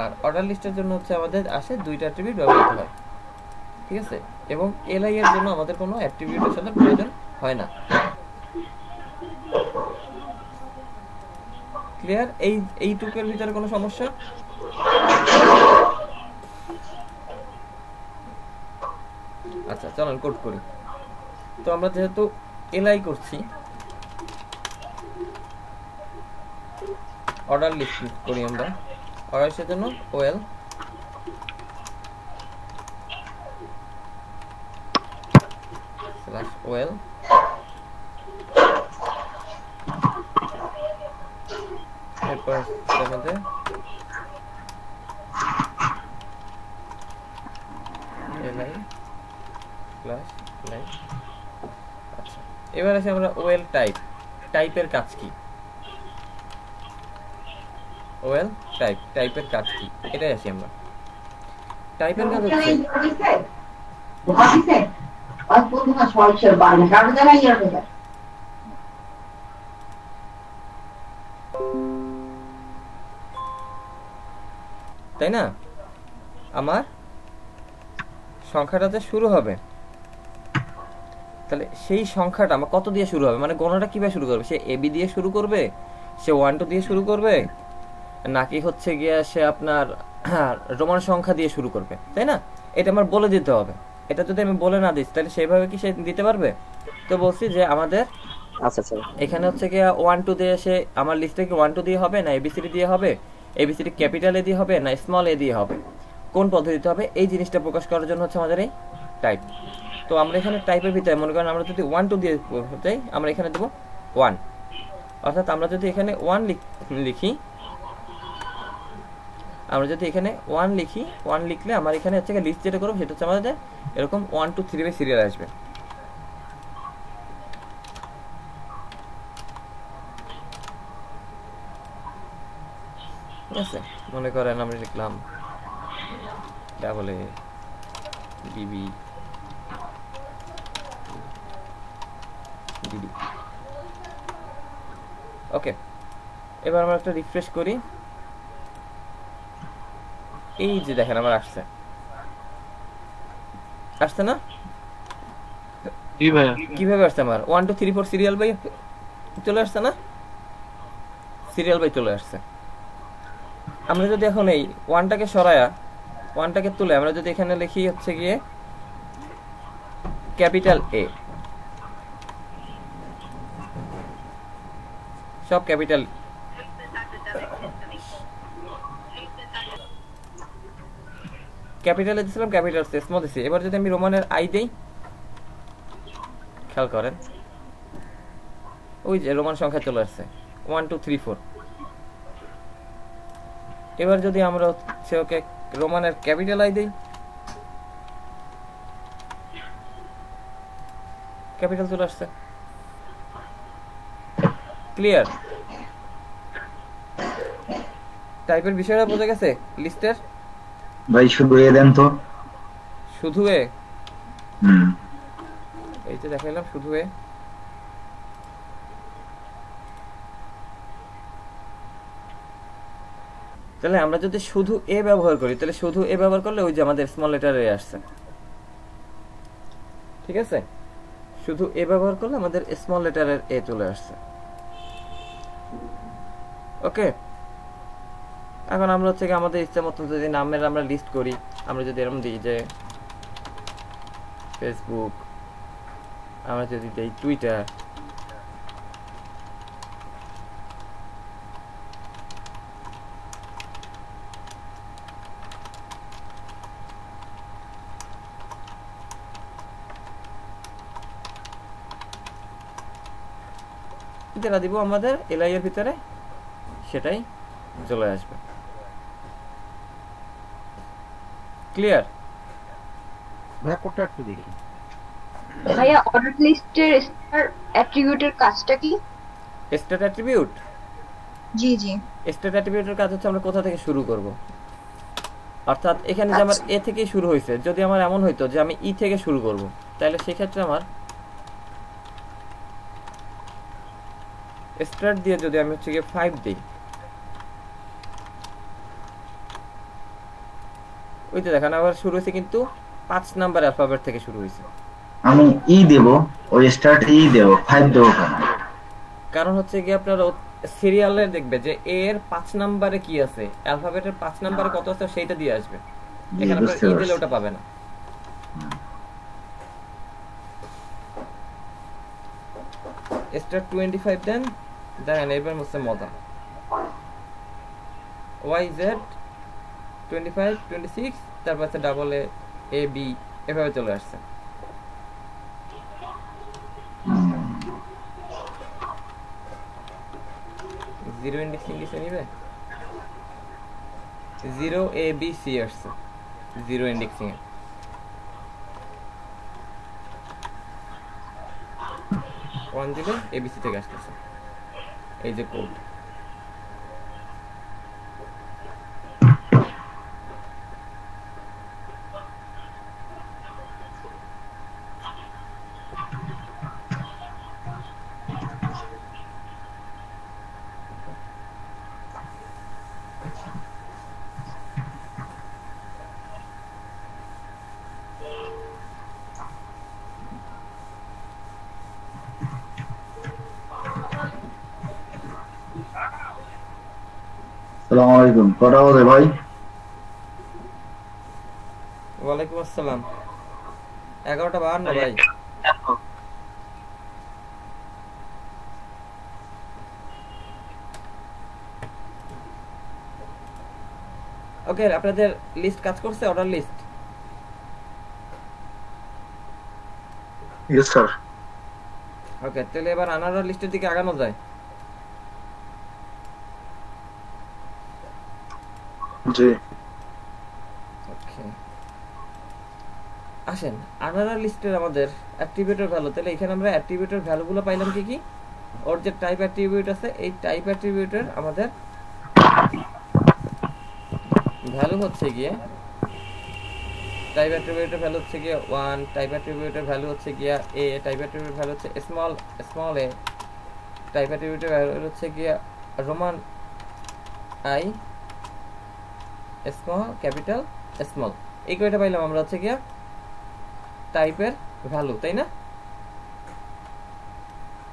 আর অর্ডার লিস্টের জন্য হচ্ছে আমাদের আসে দুইটা অ্যাট্রিবিউট ব্যবহৃত হয়, ঠিক আছে। এবং LI এর জন্য আমাদের কোনো অ্যাট্রিবিউটের সাথে প্রয়োজন হয় না। ক্লিয়ার? এইটুকুর ভিতরে কোনো সমস্যা? আচ্ছা চলুন কোড করি। তো আমরা যেহেতু এলআই করছি, অর্ডার লিস্ট করি আমরা। অর্ডার লিস্টের জন্য ওয়েল স্ল্যাশ ওয়েল এরপর আমাদের এলআই প্লাস এলআই। আচ্ছা এবার আসি আমরা ওয়েল টাইপ। টাইপের কাজ কি? ওয়েল টাইপ, টাইপের কাজ কি এটাই আসি আমরা। টাইপের কাজ হচ্ছে তাই না, আমার সংখ্যাটাতে শুরু হবে, তাহলে সেই সংখ্যাটা আমার কত দিয়ে শুরু হবে, মানে গণনাটা কিভাবে শুরু করবে? সে এবি দিয়ে শুরু করবে, সে 1 2 দিয়ে শুরু করবে, নাকি হচ্ছে গিয়ে সে আপনার রোমান সংখ্যা দিয়ে শুরু করবে, তাই না? এটা আমার বলে দিতে হবে। এটা যদি আমি বলে না দিই তাহলে সেইভাবে কি সে দিতে পারবে? তো বলছি যে আমাদের এখানে হচ্ছে গিয়ে 1 2 দিয়ে সে আমার লিস্টে কি 1 2 দিয়ে হবে, না এবিসিডি দিয়ে হবে, এবিসিডি ক্যাপিটাল এ দিয়ে হবে, না স্মল এ দিয়ে হবে, কোন পদ্ধতিতে হবে, এই জিনিসটা প্রকাশ করার জন্য হচ্ছে আমাদের এই টাইপ। তো আমরা এখানে টাইপের ভিতরে মনে করেন আমরা যদি 1 2 দিয়ে যাই, আমরা এখানে দেবো 1, অর্থাৎ আমরা যদি এখানে 1 লিখি, আমরা যদি এখানে 1 লিখি, 1 লিখলে আমার এখানে হচ্ছে লিস্ট যেটা করব সেটা হচ্ছে আমাদের এরকম 1 2 3 বাই সিরিয়াল আসবে। ঠিক আছে, মনে করেন আমরা লিখলাম ডাবল এ ডিবি ডিবি। ওকে, এবার আমরা একটা রিফ্রেশ করি। এই যে দেখেন আমার আসছে না?
জি ভাইয়া।
কিভাবে আসছে আমার 1 2 3 4 সিরিয়াল বাই চলে আসছে না? সিরিয়াল বাই চলে আসছে। আমরা যদি এখন এই 1টাকে সরায়া 1টাকে তুলে আমরা যদি এখানে লিখি হচ্ছে গিয়ে ক্যাপিটাল এ, সব ক্যাপিটাল, ক্যাপিটালে দিয়েছিলাম, ক্যাপিটাল স্মল দিছি। এবার যদি আমি রোমানের আই দেই, খেয়াল করেন ওই যে রোমান সংখ্যা চলে আসছে 1 2 3 4। এবার যদি আমরা হচ্ছে ওকে রোমানের ক্যাপিটাল আই দেই, ক্যাপিটাল চলে আসছে। ক্লিয়ার? টাইপের বিষয়টা বোঝা গেছে লিস্টের?
ভাই শুধু এ দেন তো।
শুধু এ? এই যে দেখাইলাম শুধু এ। তাহলে আমরা যদি শুধু এ ব্যবহার করি, তাহলে শুধু এ ব্যবহার করলে ওই যে আমাদের স্মল লেটার এ আসছে। ঠিক আছে, শুধু এ ব্যবহার করলে আমাদের স্মল লেটারের এ চলে আসছে। ওকে, এখন আমরা হচ্ছে আমাদের ইচ্ছা মতন যদি নামের আমরা লিস্ট করি, আমরা যদি এরকম দিই যে ফেসবুক, আমরা যদি দিই টুইটার, যেটা দিব আমাদের এলআই এর ভিতরে সেটাই চলে আসবে। ক্লিয়ার?
ভাইয়া কোডটা একটু দেখি।
ভাইয়া অর্ডার লিস্টের স্টার অ্যাট্রিবিউটের কাজটা কি?
Star attribute?
জি জি,
স্টার অ্যাট্রিবিউটের কাজ হচ্ছে আমরা কোথা থেকে শুরু করব। অর্থাৎ এখানে যে আমার এ থেকেই শুরু হয়েছে, যদি আমার এমন হইতো যে আমি ই থেকে শুরু করব, তাহলে সেই ক্ষেত্রে আমার স্টার্ট দিয়ে যদি আমি হচ্ছে গিয়ে 5 দিই, ওই তো দেখেন আবার শুরু হয়েছে কিন্তু 5 নাম্বার অ্যালফাবেট থেকে শুরু হয়েছে।
আমি ই দেব, ওই স্টার্ট ই দেব, 5 দেব কেন?
কারণ হচ্ছে কি আপনার সিরিয়ালে দেখবে যে এ এর 5 নাম্বারে কি আছে, অ্যালফাবেটের 5 নাম্বারে কত আছে সেইটা দিয়ে আসবে। এখানে আপনার ই দিলে ওটা পাবে না। স্টার 25 দেন, দেখেন এবার হচ্ছে মজা। ওয়াই জেড 25 26, তারপর হচ্ছে ডাবল এ বি, এভাবে চলে আসছে। জিরো ইন্ডেক্সিং কিছু নিবে, জিরো এ বি সি আসছে জিরো ইন্ডেক্সিং এ। ওয়ান দিলে এবিসি থেকে আসতেছে, এই যে কোড।
আসসালামু আলাইকুম, কটা বাজে ভাই?
ওয়ালাইকুম আসসালাম, 11:52 ভাই। ওকে, আপনাদের লিস্ট কাজ করছে, order list?
Yes sir.
Okay, তাহলে এবার আনারদার লিস্টের দিকে আগানো যায়।
জি।
ওকে, আসেন আনারদার লিস্টের আমাদের অ্যাট্রিবিউটের ভ্যালু। তাহলে এখানে আমরা অ্যাট্রিবিউটের ভ্যালুগুলো পাইলাম কি কি? ওর যে টাইপ অ্যাট্রিবিউট আছে, এই টাইপ অ্যাট্রিবিউটের আমাদের ভ্যালু হচ্ছে গিয়ে, টাইপ অ্যাট্রিবিউটের ভ্যালু হচ্ছে গিয়ে 1, টাইপ অ্যাট্রিবিউটের ভ্যালু হচ্ছে গিয়া a, টাইপ অ্যাট্রিবিউটের ভ্যালু হচ্ছে স্মল a, টাইপ অ্যাট্রিবিউটের ভ্যালু হচ্ছে গিয়া Roman i, small capital small. এই কয়টা পাইলাম আমরা হচ্ছে গিয়া টাইপের ভ্যালু, তাই না?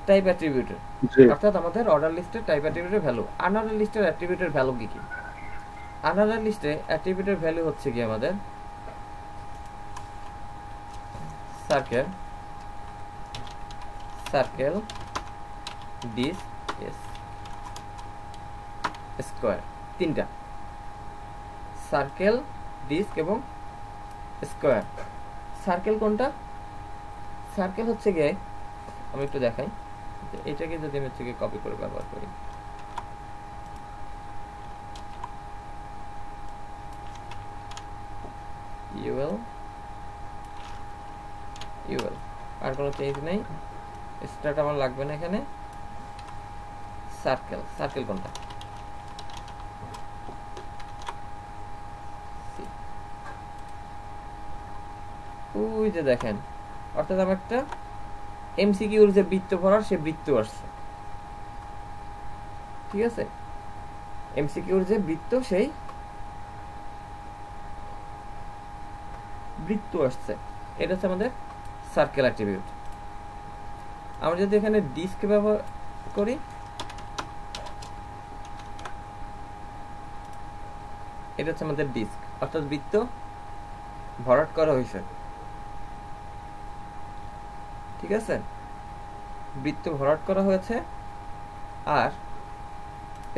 টাইপ অ্যাট্রিবিউটের, অর্থাৎ আমাদের অর্ডার লিস্টের টাইপ অ্যাট্রিবিউটের ভ্যালু। আনাদার লিস্টের অ্যাট্রিবিউটের ভ্যালু কি কি? আনাদার লিস্টে অ্যাট্রিবিউটের ভ্যালু হচ্ছে কি আমাদের সার্কেল ডিস স্কোয়ার, তিনটা, সার্কেল, ডিস্ক এবং স্কোয়ার। সার্কেল কোনটা? সার্কেল হচ্ছে গিয়ে, আমি একটু দেখাই, এটাকে যদি আমি হচ্ছে গিয়ে কপি করে ব্যবহার করি, ইউএল আর কোনো চেঞ্জ নেই, স্টার্ট আমার লাগবে না এখানে। সার্কেল কোনটা? ওই যে দেখেন, অর্থাৎ আমার একটা এমসিকিউর যে বৃত্ত ভরার, সে বৃত্ত আসছে, ঠিক আছে? এমসিকিউর যে বৃত্ত, সেই বৃত্ত আসছে, এটা হচ্ছে আমাদের সার্কেল অ্যাট্রিবিউট। আমরা যদি এখানে ডিস্ক ব্যবহার করি, এটা হচ্ছে আমাদের ডিস্ক, অর্থাৎ বৃত্ত ভরাট করা হয়েছে, ঠিক আছে? বৃত্ত ভরাট করা হয়েছে। আর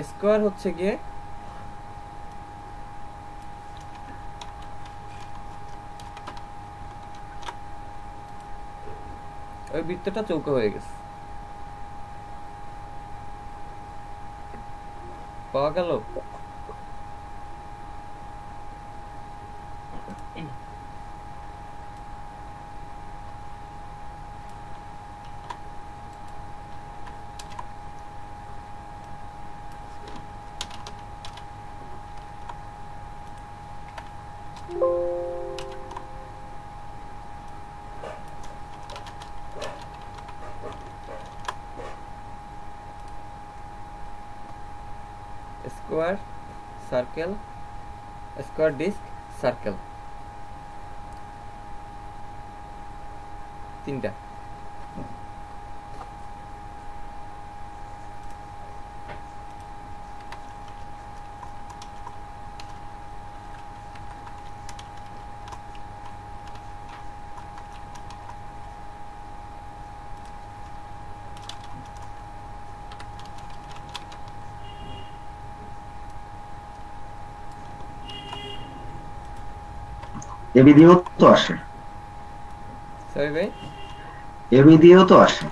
স্কোয়ার হচ্ছে গিয়ে ওই বৃত্তটা চৌকো হয়ে গেছে, পাওয়া গেল? Square, circle, square, disc, circle, তিনটা।
এবি দিয়েও তো আসে,
সরি ভাই,
এবি দিয়েও তো আসে।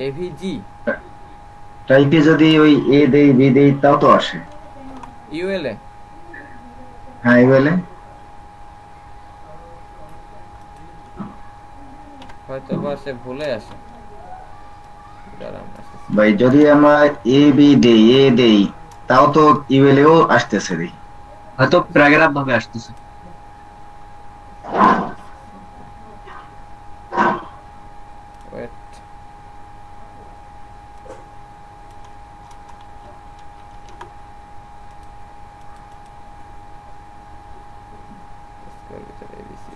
এভিজি
টাইপে যদি ওই এ দেই বি দেই তাও তো আসে।
ইউএলএ
হ্যাঁ ইউএলএ
হয়তো বা সে ভুলে আসে। দাঁড়ান আসতেছে।
ভাই যদি আমরা এ বি দেই এ দেই তাও তো ইউএলএও আসতেছে রে,
হয়তো প্যারাগ্রাফ ভাবে আসতেছে।
ওয়েট, এবিসি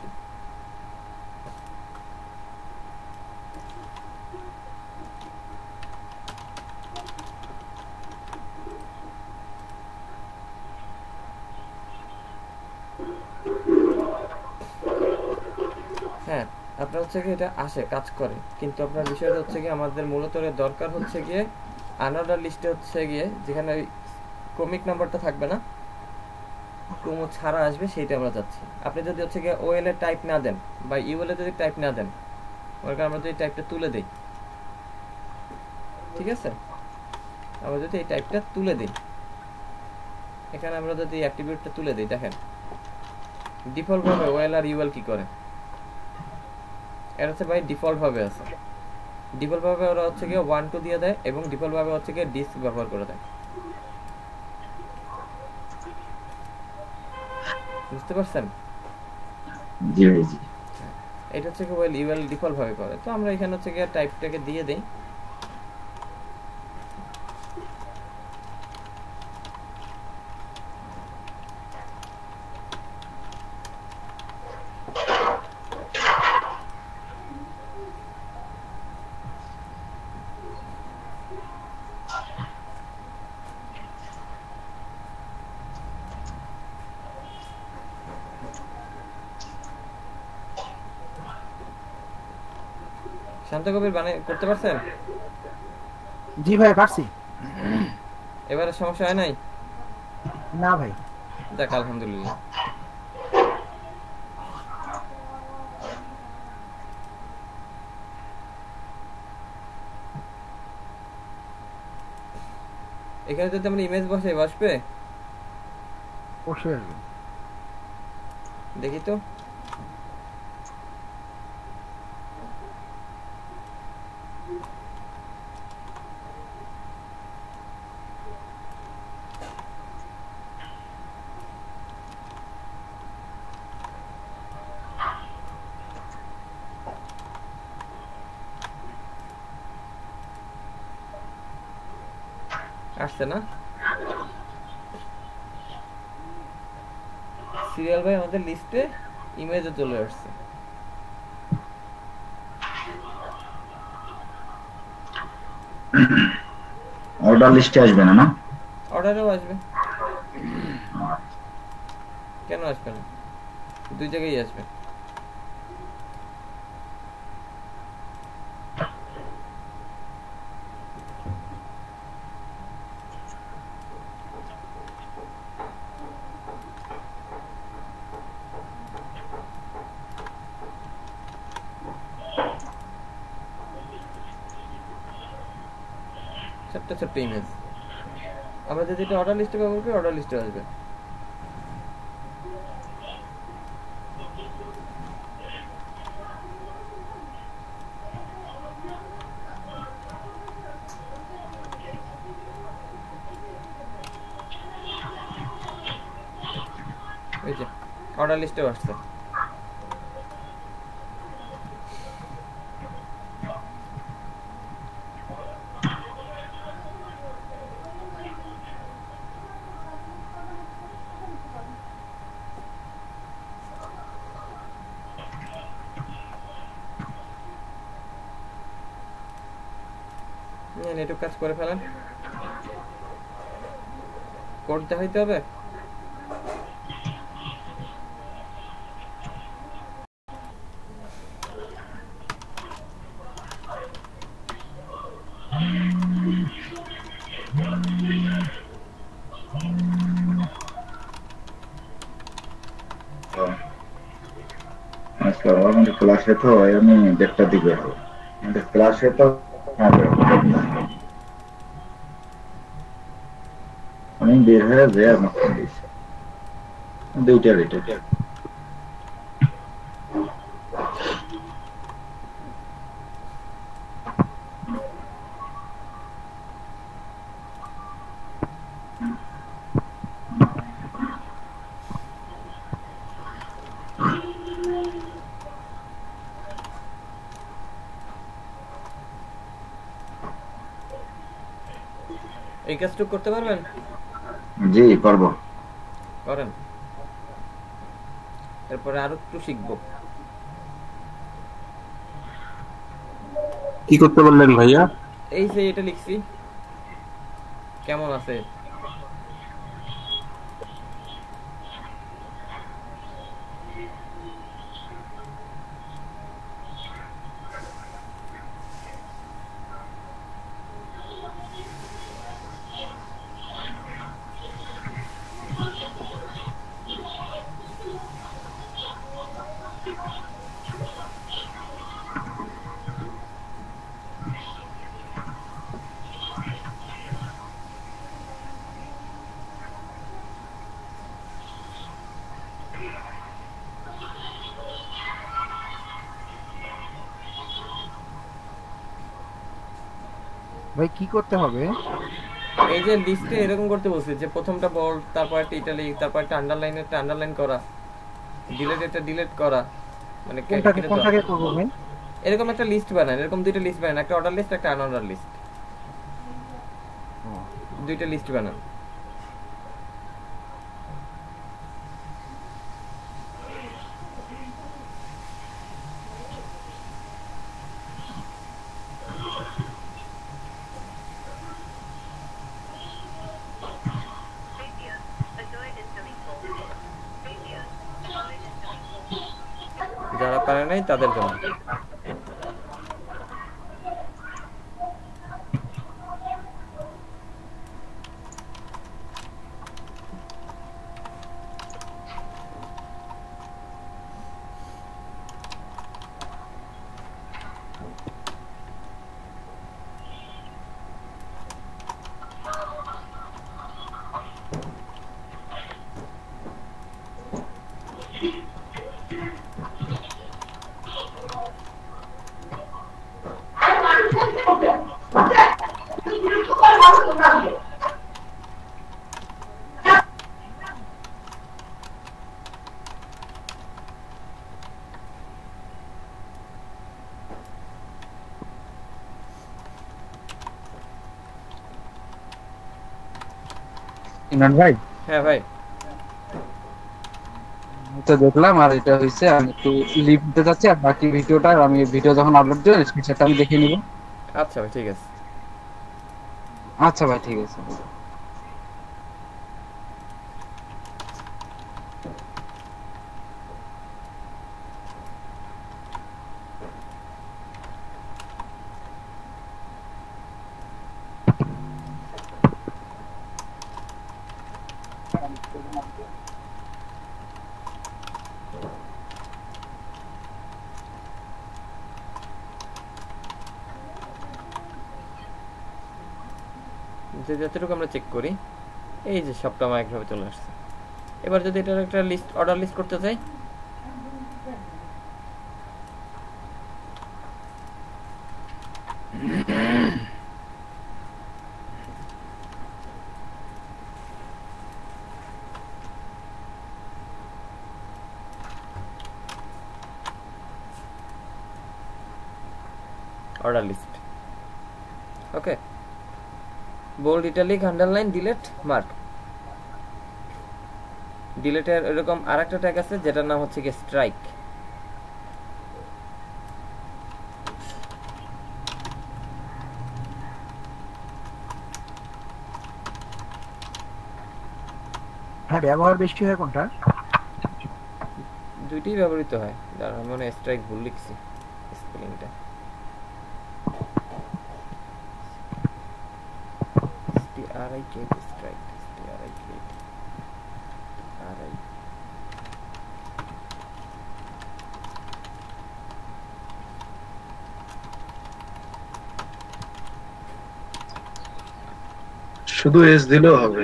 হ্যাঁ, আপনার হচ্ছে কি এটা আসে, কাজ করে, কিন্তু আপনার বিষয়টা হচ্ছে কি আমাদের মূলত এর দরকার হচ্ছে গিয়ে আনঅর্ডার লিস্টে হচ্ছে গিয়ে যেখানে ওই ক্রমিক নাম্বারটা থাকবে না, ক্রম ছাড়া আসবে, সেইটা আমরা চাচ্ছি। আপনি যদি হচ্ছে গিয়ে ওএল এ টাইপ না দেন বা ইউএল এ যদি টাইপ না দেন, ওর কারণে আমরা যদি টাইপটা তুলে দেই, ঠিক আছে, আমরা যদি এই টাইপটা তুলে দিই, এখানে আমরা যদি অ্যাট্রিবিউটটা তুলে দিই, দেখেন ডিফল্ট ভাবে ওএল আর ইউএল কি করে, এর হচ্ছে ভাই ডিফল্ট ভাবে আছে, ডিফল্ট ভাবে ওরা হচ্ছে গিয়ে 1 2 দিয়ে দেয় এবং ডিফল্ট ভাবে হচ্ছে গিয়ে ডিস্ক ব্যবহার করে দেয়। বুঝতে পারছেন?
জি ভাই জি।
এটা হচ্ছে কি ওয়েল ইউএল ডিফল্ট ভাবে করে, তো আমরা এখানে হচ্ছে গিয়ে টাইপটাকে দিয়ে দেই। শান্ত কবির বানাই করতে পারছেন?
জি ভাই পারছি।
এবারে সমস্যা হয় নাই?
না ভাই।
যাক আলহামদুলিল্লাহ। এখানে যদি আমরা ইমেজ বসাই বসবে?
বসে আসবে।
দেখি তো। আসছে না? সিরিয়াল বাই আমাদের লিস্টে ইমেজে চলে আসছে।
অর্ডার লিস্টে আসবে না? না
অর্ডারেও আসবে। কেন আসবে না? দুই জায়গায় আসবে। ছোট্ট ইমেজ। আমরা যদি এটা অর্ডার লিস্টে ব্যবহার করি, অর্ডার লিস্টে আসবে। এই যে অর্ডার লিস্টেও আসছে। নেটওয়ার্ক কাজ করে ফেলেন। কোড দেখাইতে হবে।
ক্লাসে তো আমি 1:30 দিকে হবে ক্লাসে তো আমি বের হয়ে যাই আর মাত্র 2টা রেটে
এই কাজটুকু করতে পারবেন?
জি পারবো।
করেন, এরপরে আরো একটু শিখবো।
কি করতে বললেন ভাইয়া?
এই যে এটা লিখছি, কেমন আছে?
ভাই কি করতে হবে?
এই যে লিস্টে এরকম করতে বলছি যে প্রথমটা বোল্ড, তারপর একটা ইটালিক, তারপর একটা আন্ডারলাইন, একটা আন্ডারলাইন করা, ডিলিট এটা ডিলিট করা, মানে
কোনটাকে করব ভাই?
এরকম একটা লিস্ট বানান, এরকম দুইটা লিস্ট বানান, একটা অর্ডার লিস্ট, একটা আনঅর্ডার লিস্ট, দুইটা লিস্ট বানান। যারা পারে নাই তাদের জন্য।
ইমরান ভাই,
হ্যাঁ ভাই,
তো দেখলাম আর এটা হইছে, আমি একটু লিভ দিতে যাচ্ছি, আর বাকি ভিডিওটা আমি ভিডিও যখন আপলোড দেব সেটা আমি দেখে নিব।
আচ্ছা ভাই ঠিক আছে।
আচ্ছা ভাই ঠিক আছে।
যে যতটুকু আমরা চেক করি, এই যে সবটা আমার একভাবে চলে আসছে। এবার যদি এটার একটা লিস্ট, অর্ডার লিস্ট করতে চাই, order list, okay, bold, italic, underline, delete, mark. ডিলিটের এরকম আরেকটা ট্যাগ আছে যেটার নাম হচ্ছে কি স্ট্রাইক।
হ্যাঁ, ব্যবহার বেশি হয় কোনটা?
দুইটাই ব্যবহৃত হয়। যার মনে স্ট্রাইক ভুল লিখছি স্পেলিংটা। STRIK স্ট্রাইক, STRIK RI
শুধু এস দিলেও হবে।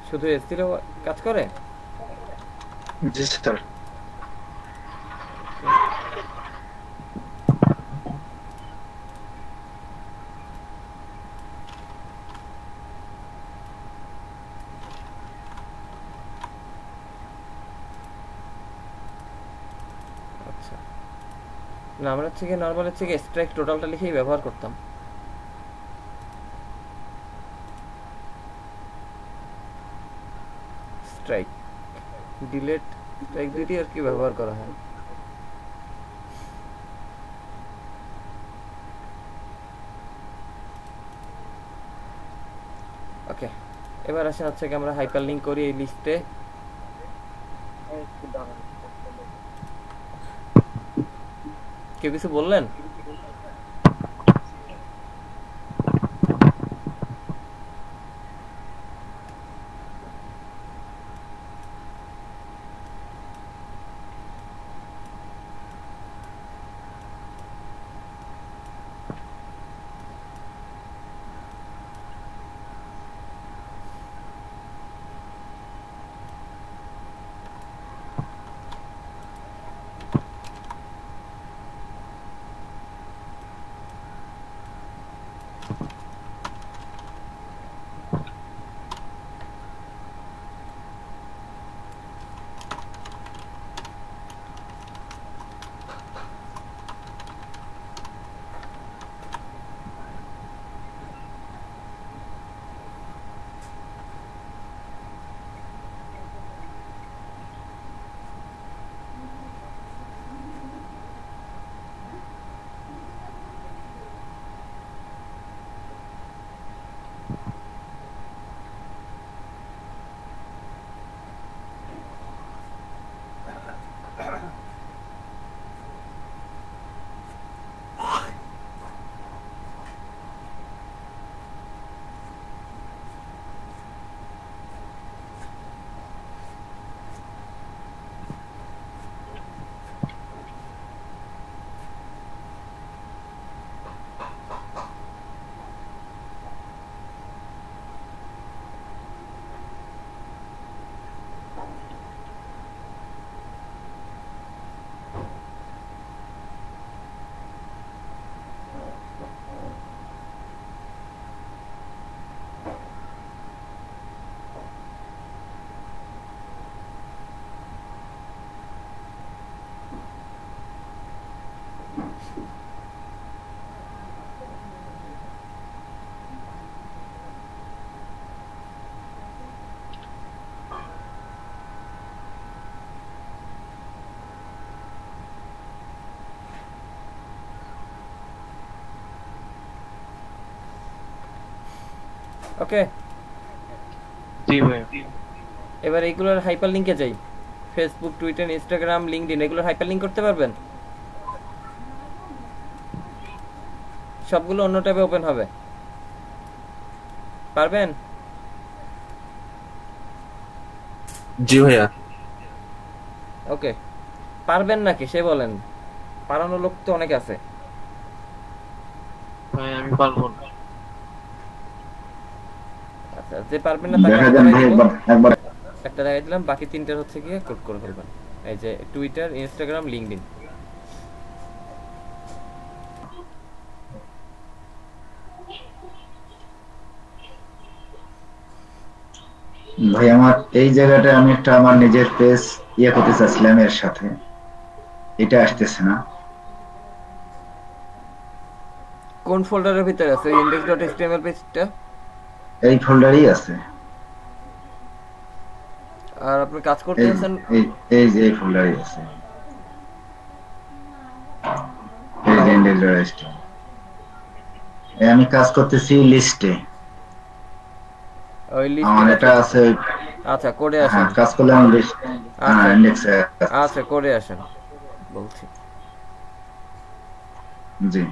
শুধু এস দিলেও কাজ করে?
জি স্যার।
আচ্ছা, না আমরা হচ্ছে কি নর্মাল হচ্ছে কি স্ট্রাইক টোটালটা লিখেই ব্যবহার করতাম। স্ট্রাইক ডিলেট স্ট্রাইক দুটি আর কি ব্যবহার করা হয়। ওকে, এবার আসেন হচ্ছে কি আমরা হাইপার লিংক করি এই লিস্টে। কেউ কিছু বললেন? ওকে,
জি ভাই।
এবার এইগুলোর হাইপার লিংকে যাই। ফেসবুক, টুইটার, ইনস্টাগ্রাম, লিঙ্কডইন এগুলোর হাইপার লিংক করতে পারবেন? সবগুলো অন্য ট্যাবে ওপেন হবে, পারবেন?
জি ভাইয়া।
ওকে, পারবেন নাকি সে বলেন, পারানোর লোক তো অনেক আছে।
ভাই আমি পারবো না।
আচ্ছা, যে পারবেন না তাকে একটা দেখাই দিলাম, বাকি তিনটার হচ্ছে গিয়ে কোড করে ফেলবেন। এই যে টুইটার, ইনস্টাগ্রাম, লিঙ্কডইন।
ভাই আমার এই জায়গাটায় আমি একটা আমার নিজের পেজ করতে চাচ্ছিলাম, এর সাথে এটা আসতেছে না।
কোন ফোল্ডারের ভিতরে আছে index.html পেজটা?
এই ফোল্ডারই আছে।
আর আপনি কাজ করতেছেন
এই যে এই ফোল্ডারই আছে, এই যে index.html। আমি কাজ করতেছি লিস্টে।
ওই
আমার
লিস্ট
এটা আছে।
আচ্ছা করে আসেন।
হ্যাঁ কাজ করলে আমি লিস্ট ইন্ডেক্সে।
আচ্ছা করে আসেন বলছি।
জি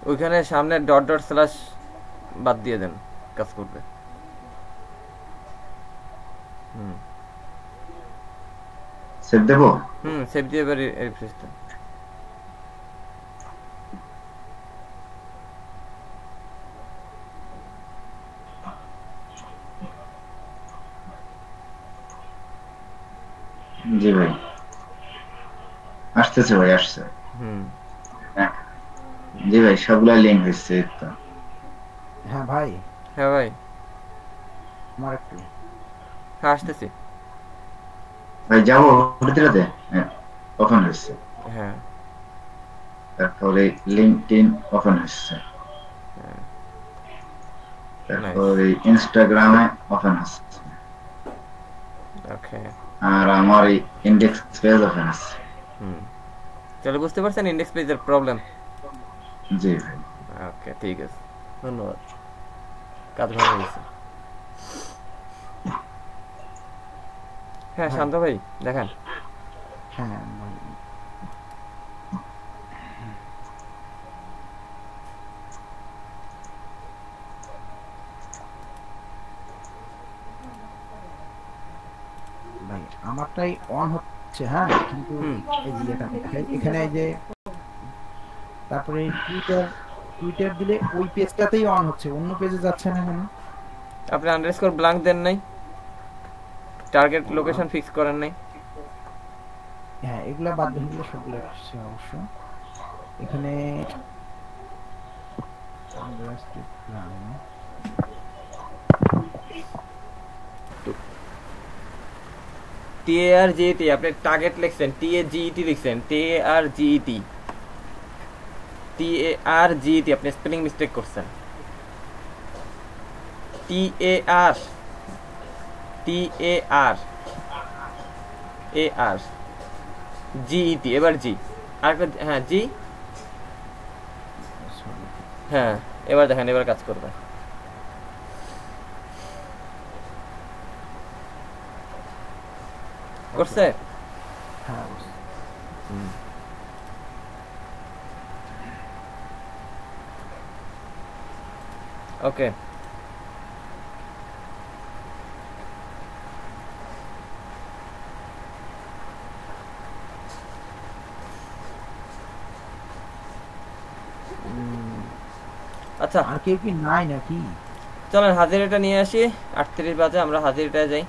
ওইখানে সামনে ডট ডট স্ল্যাশ বাদ দিয়ে দেন, কাজ করবে।
সেভ দেবো।
সেভ দিয়ে এবার রিফ্রেশ দেন।
জি ভাই আসতেছে ভাই, আসছে। জি ভাই সবগুলা লিংক হচ্ছে তো।
হ্যাঁ ভাই।
হ্যাঁ ভাই
আমার একটু
আসতেছি
ভাই যাবো ভিতরেতে। হ্যাঁ ওপেন হচ্ছে।
হ্যাঁ
তারপরে লিঙ্কডইন ওপেন হচ্ছে, তারপরে ইনস্টাগ্রামে ওপেন হচ্ছে।
ওকে
আর আমার এই ইন্ডেক্স পেজ ওপেন আছে।
তাহলে বুঝতে পারছেন ইন্ডেক্স পেজের প্রবলেম।
জি ভাই
ওকে ঠিক আছে, ধন্যবাদ, কাজ ভালো হয়েছে। হ্যাঁ শান্ত ভাই দেখেন।
হ্যাঁ ভাই আমারটাই অন হচ্ছে। হ্যাঁ কিন্তু এই যে এখানে এই যে তারপরে টুইটার দিলে ওই পেজটাতেই অন হচ্ছে, অন্য পেজে যাচ্ছে না কেন?
আপনি আন্ডারস্কোর ব্ল্যাঙ্ক দেন নাই, টার্গেট লোকেশন ফিক্স করেন নাই।
হ্যাঁ এগুলা বাদ দিয়ে সবগুলো আসছে অবশ্য। এখানে
TARGET আপনি টার্গেট লিখছেন, TAGET লিখছেন, TARGET আপনি স্পেলিং মিস্টেক করছেন। TAR GET এবার জি আরেকটা। হ্যাঁ জি হ্যাঁ এবার দেখেন, এবার কাজ করবে। করছে?
হ্যাঁ
ওকে আচ্ছা
আর কেউ কি নাই নাকি?
চলেন হাজিরাটা নিয়ে আসি। 38 বাজে, আমরা হাজিরাটায় যাই।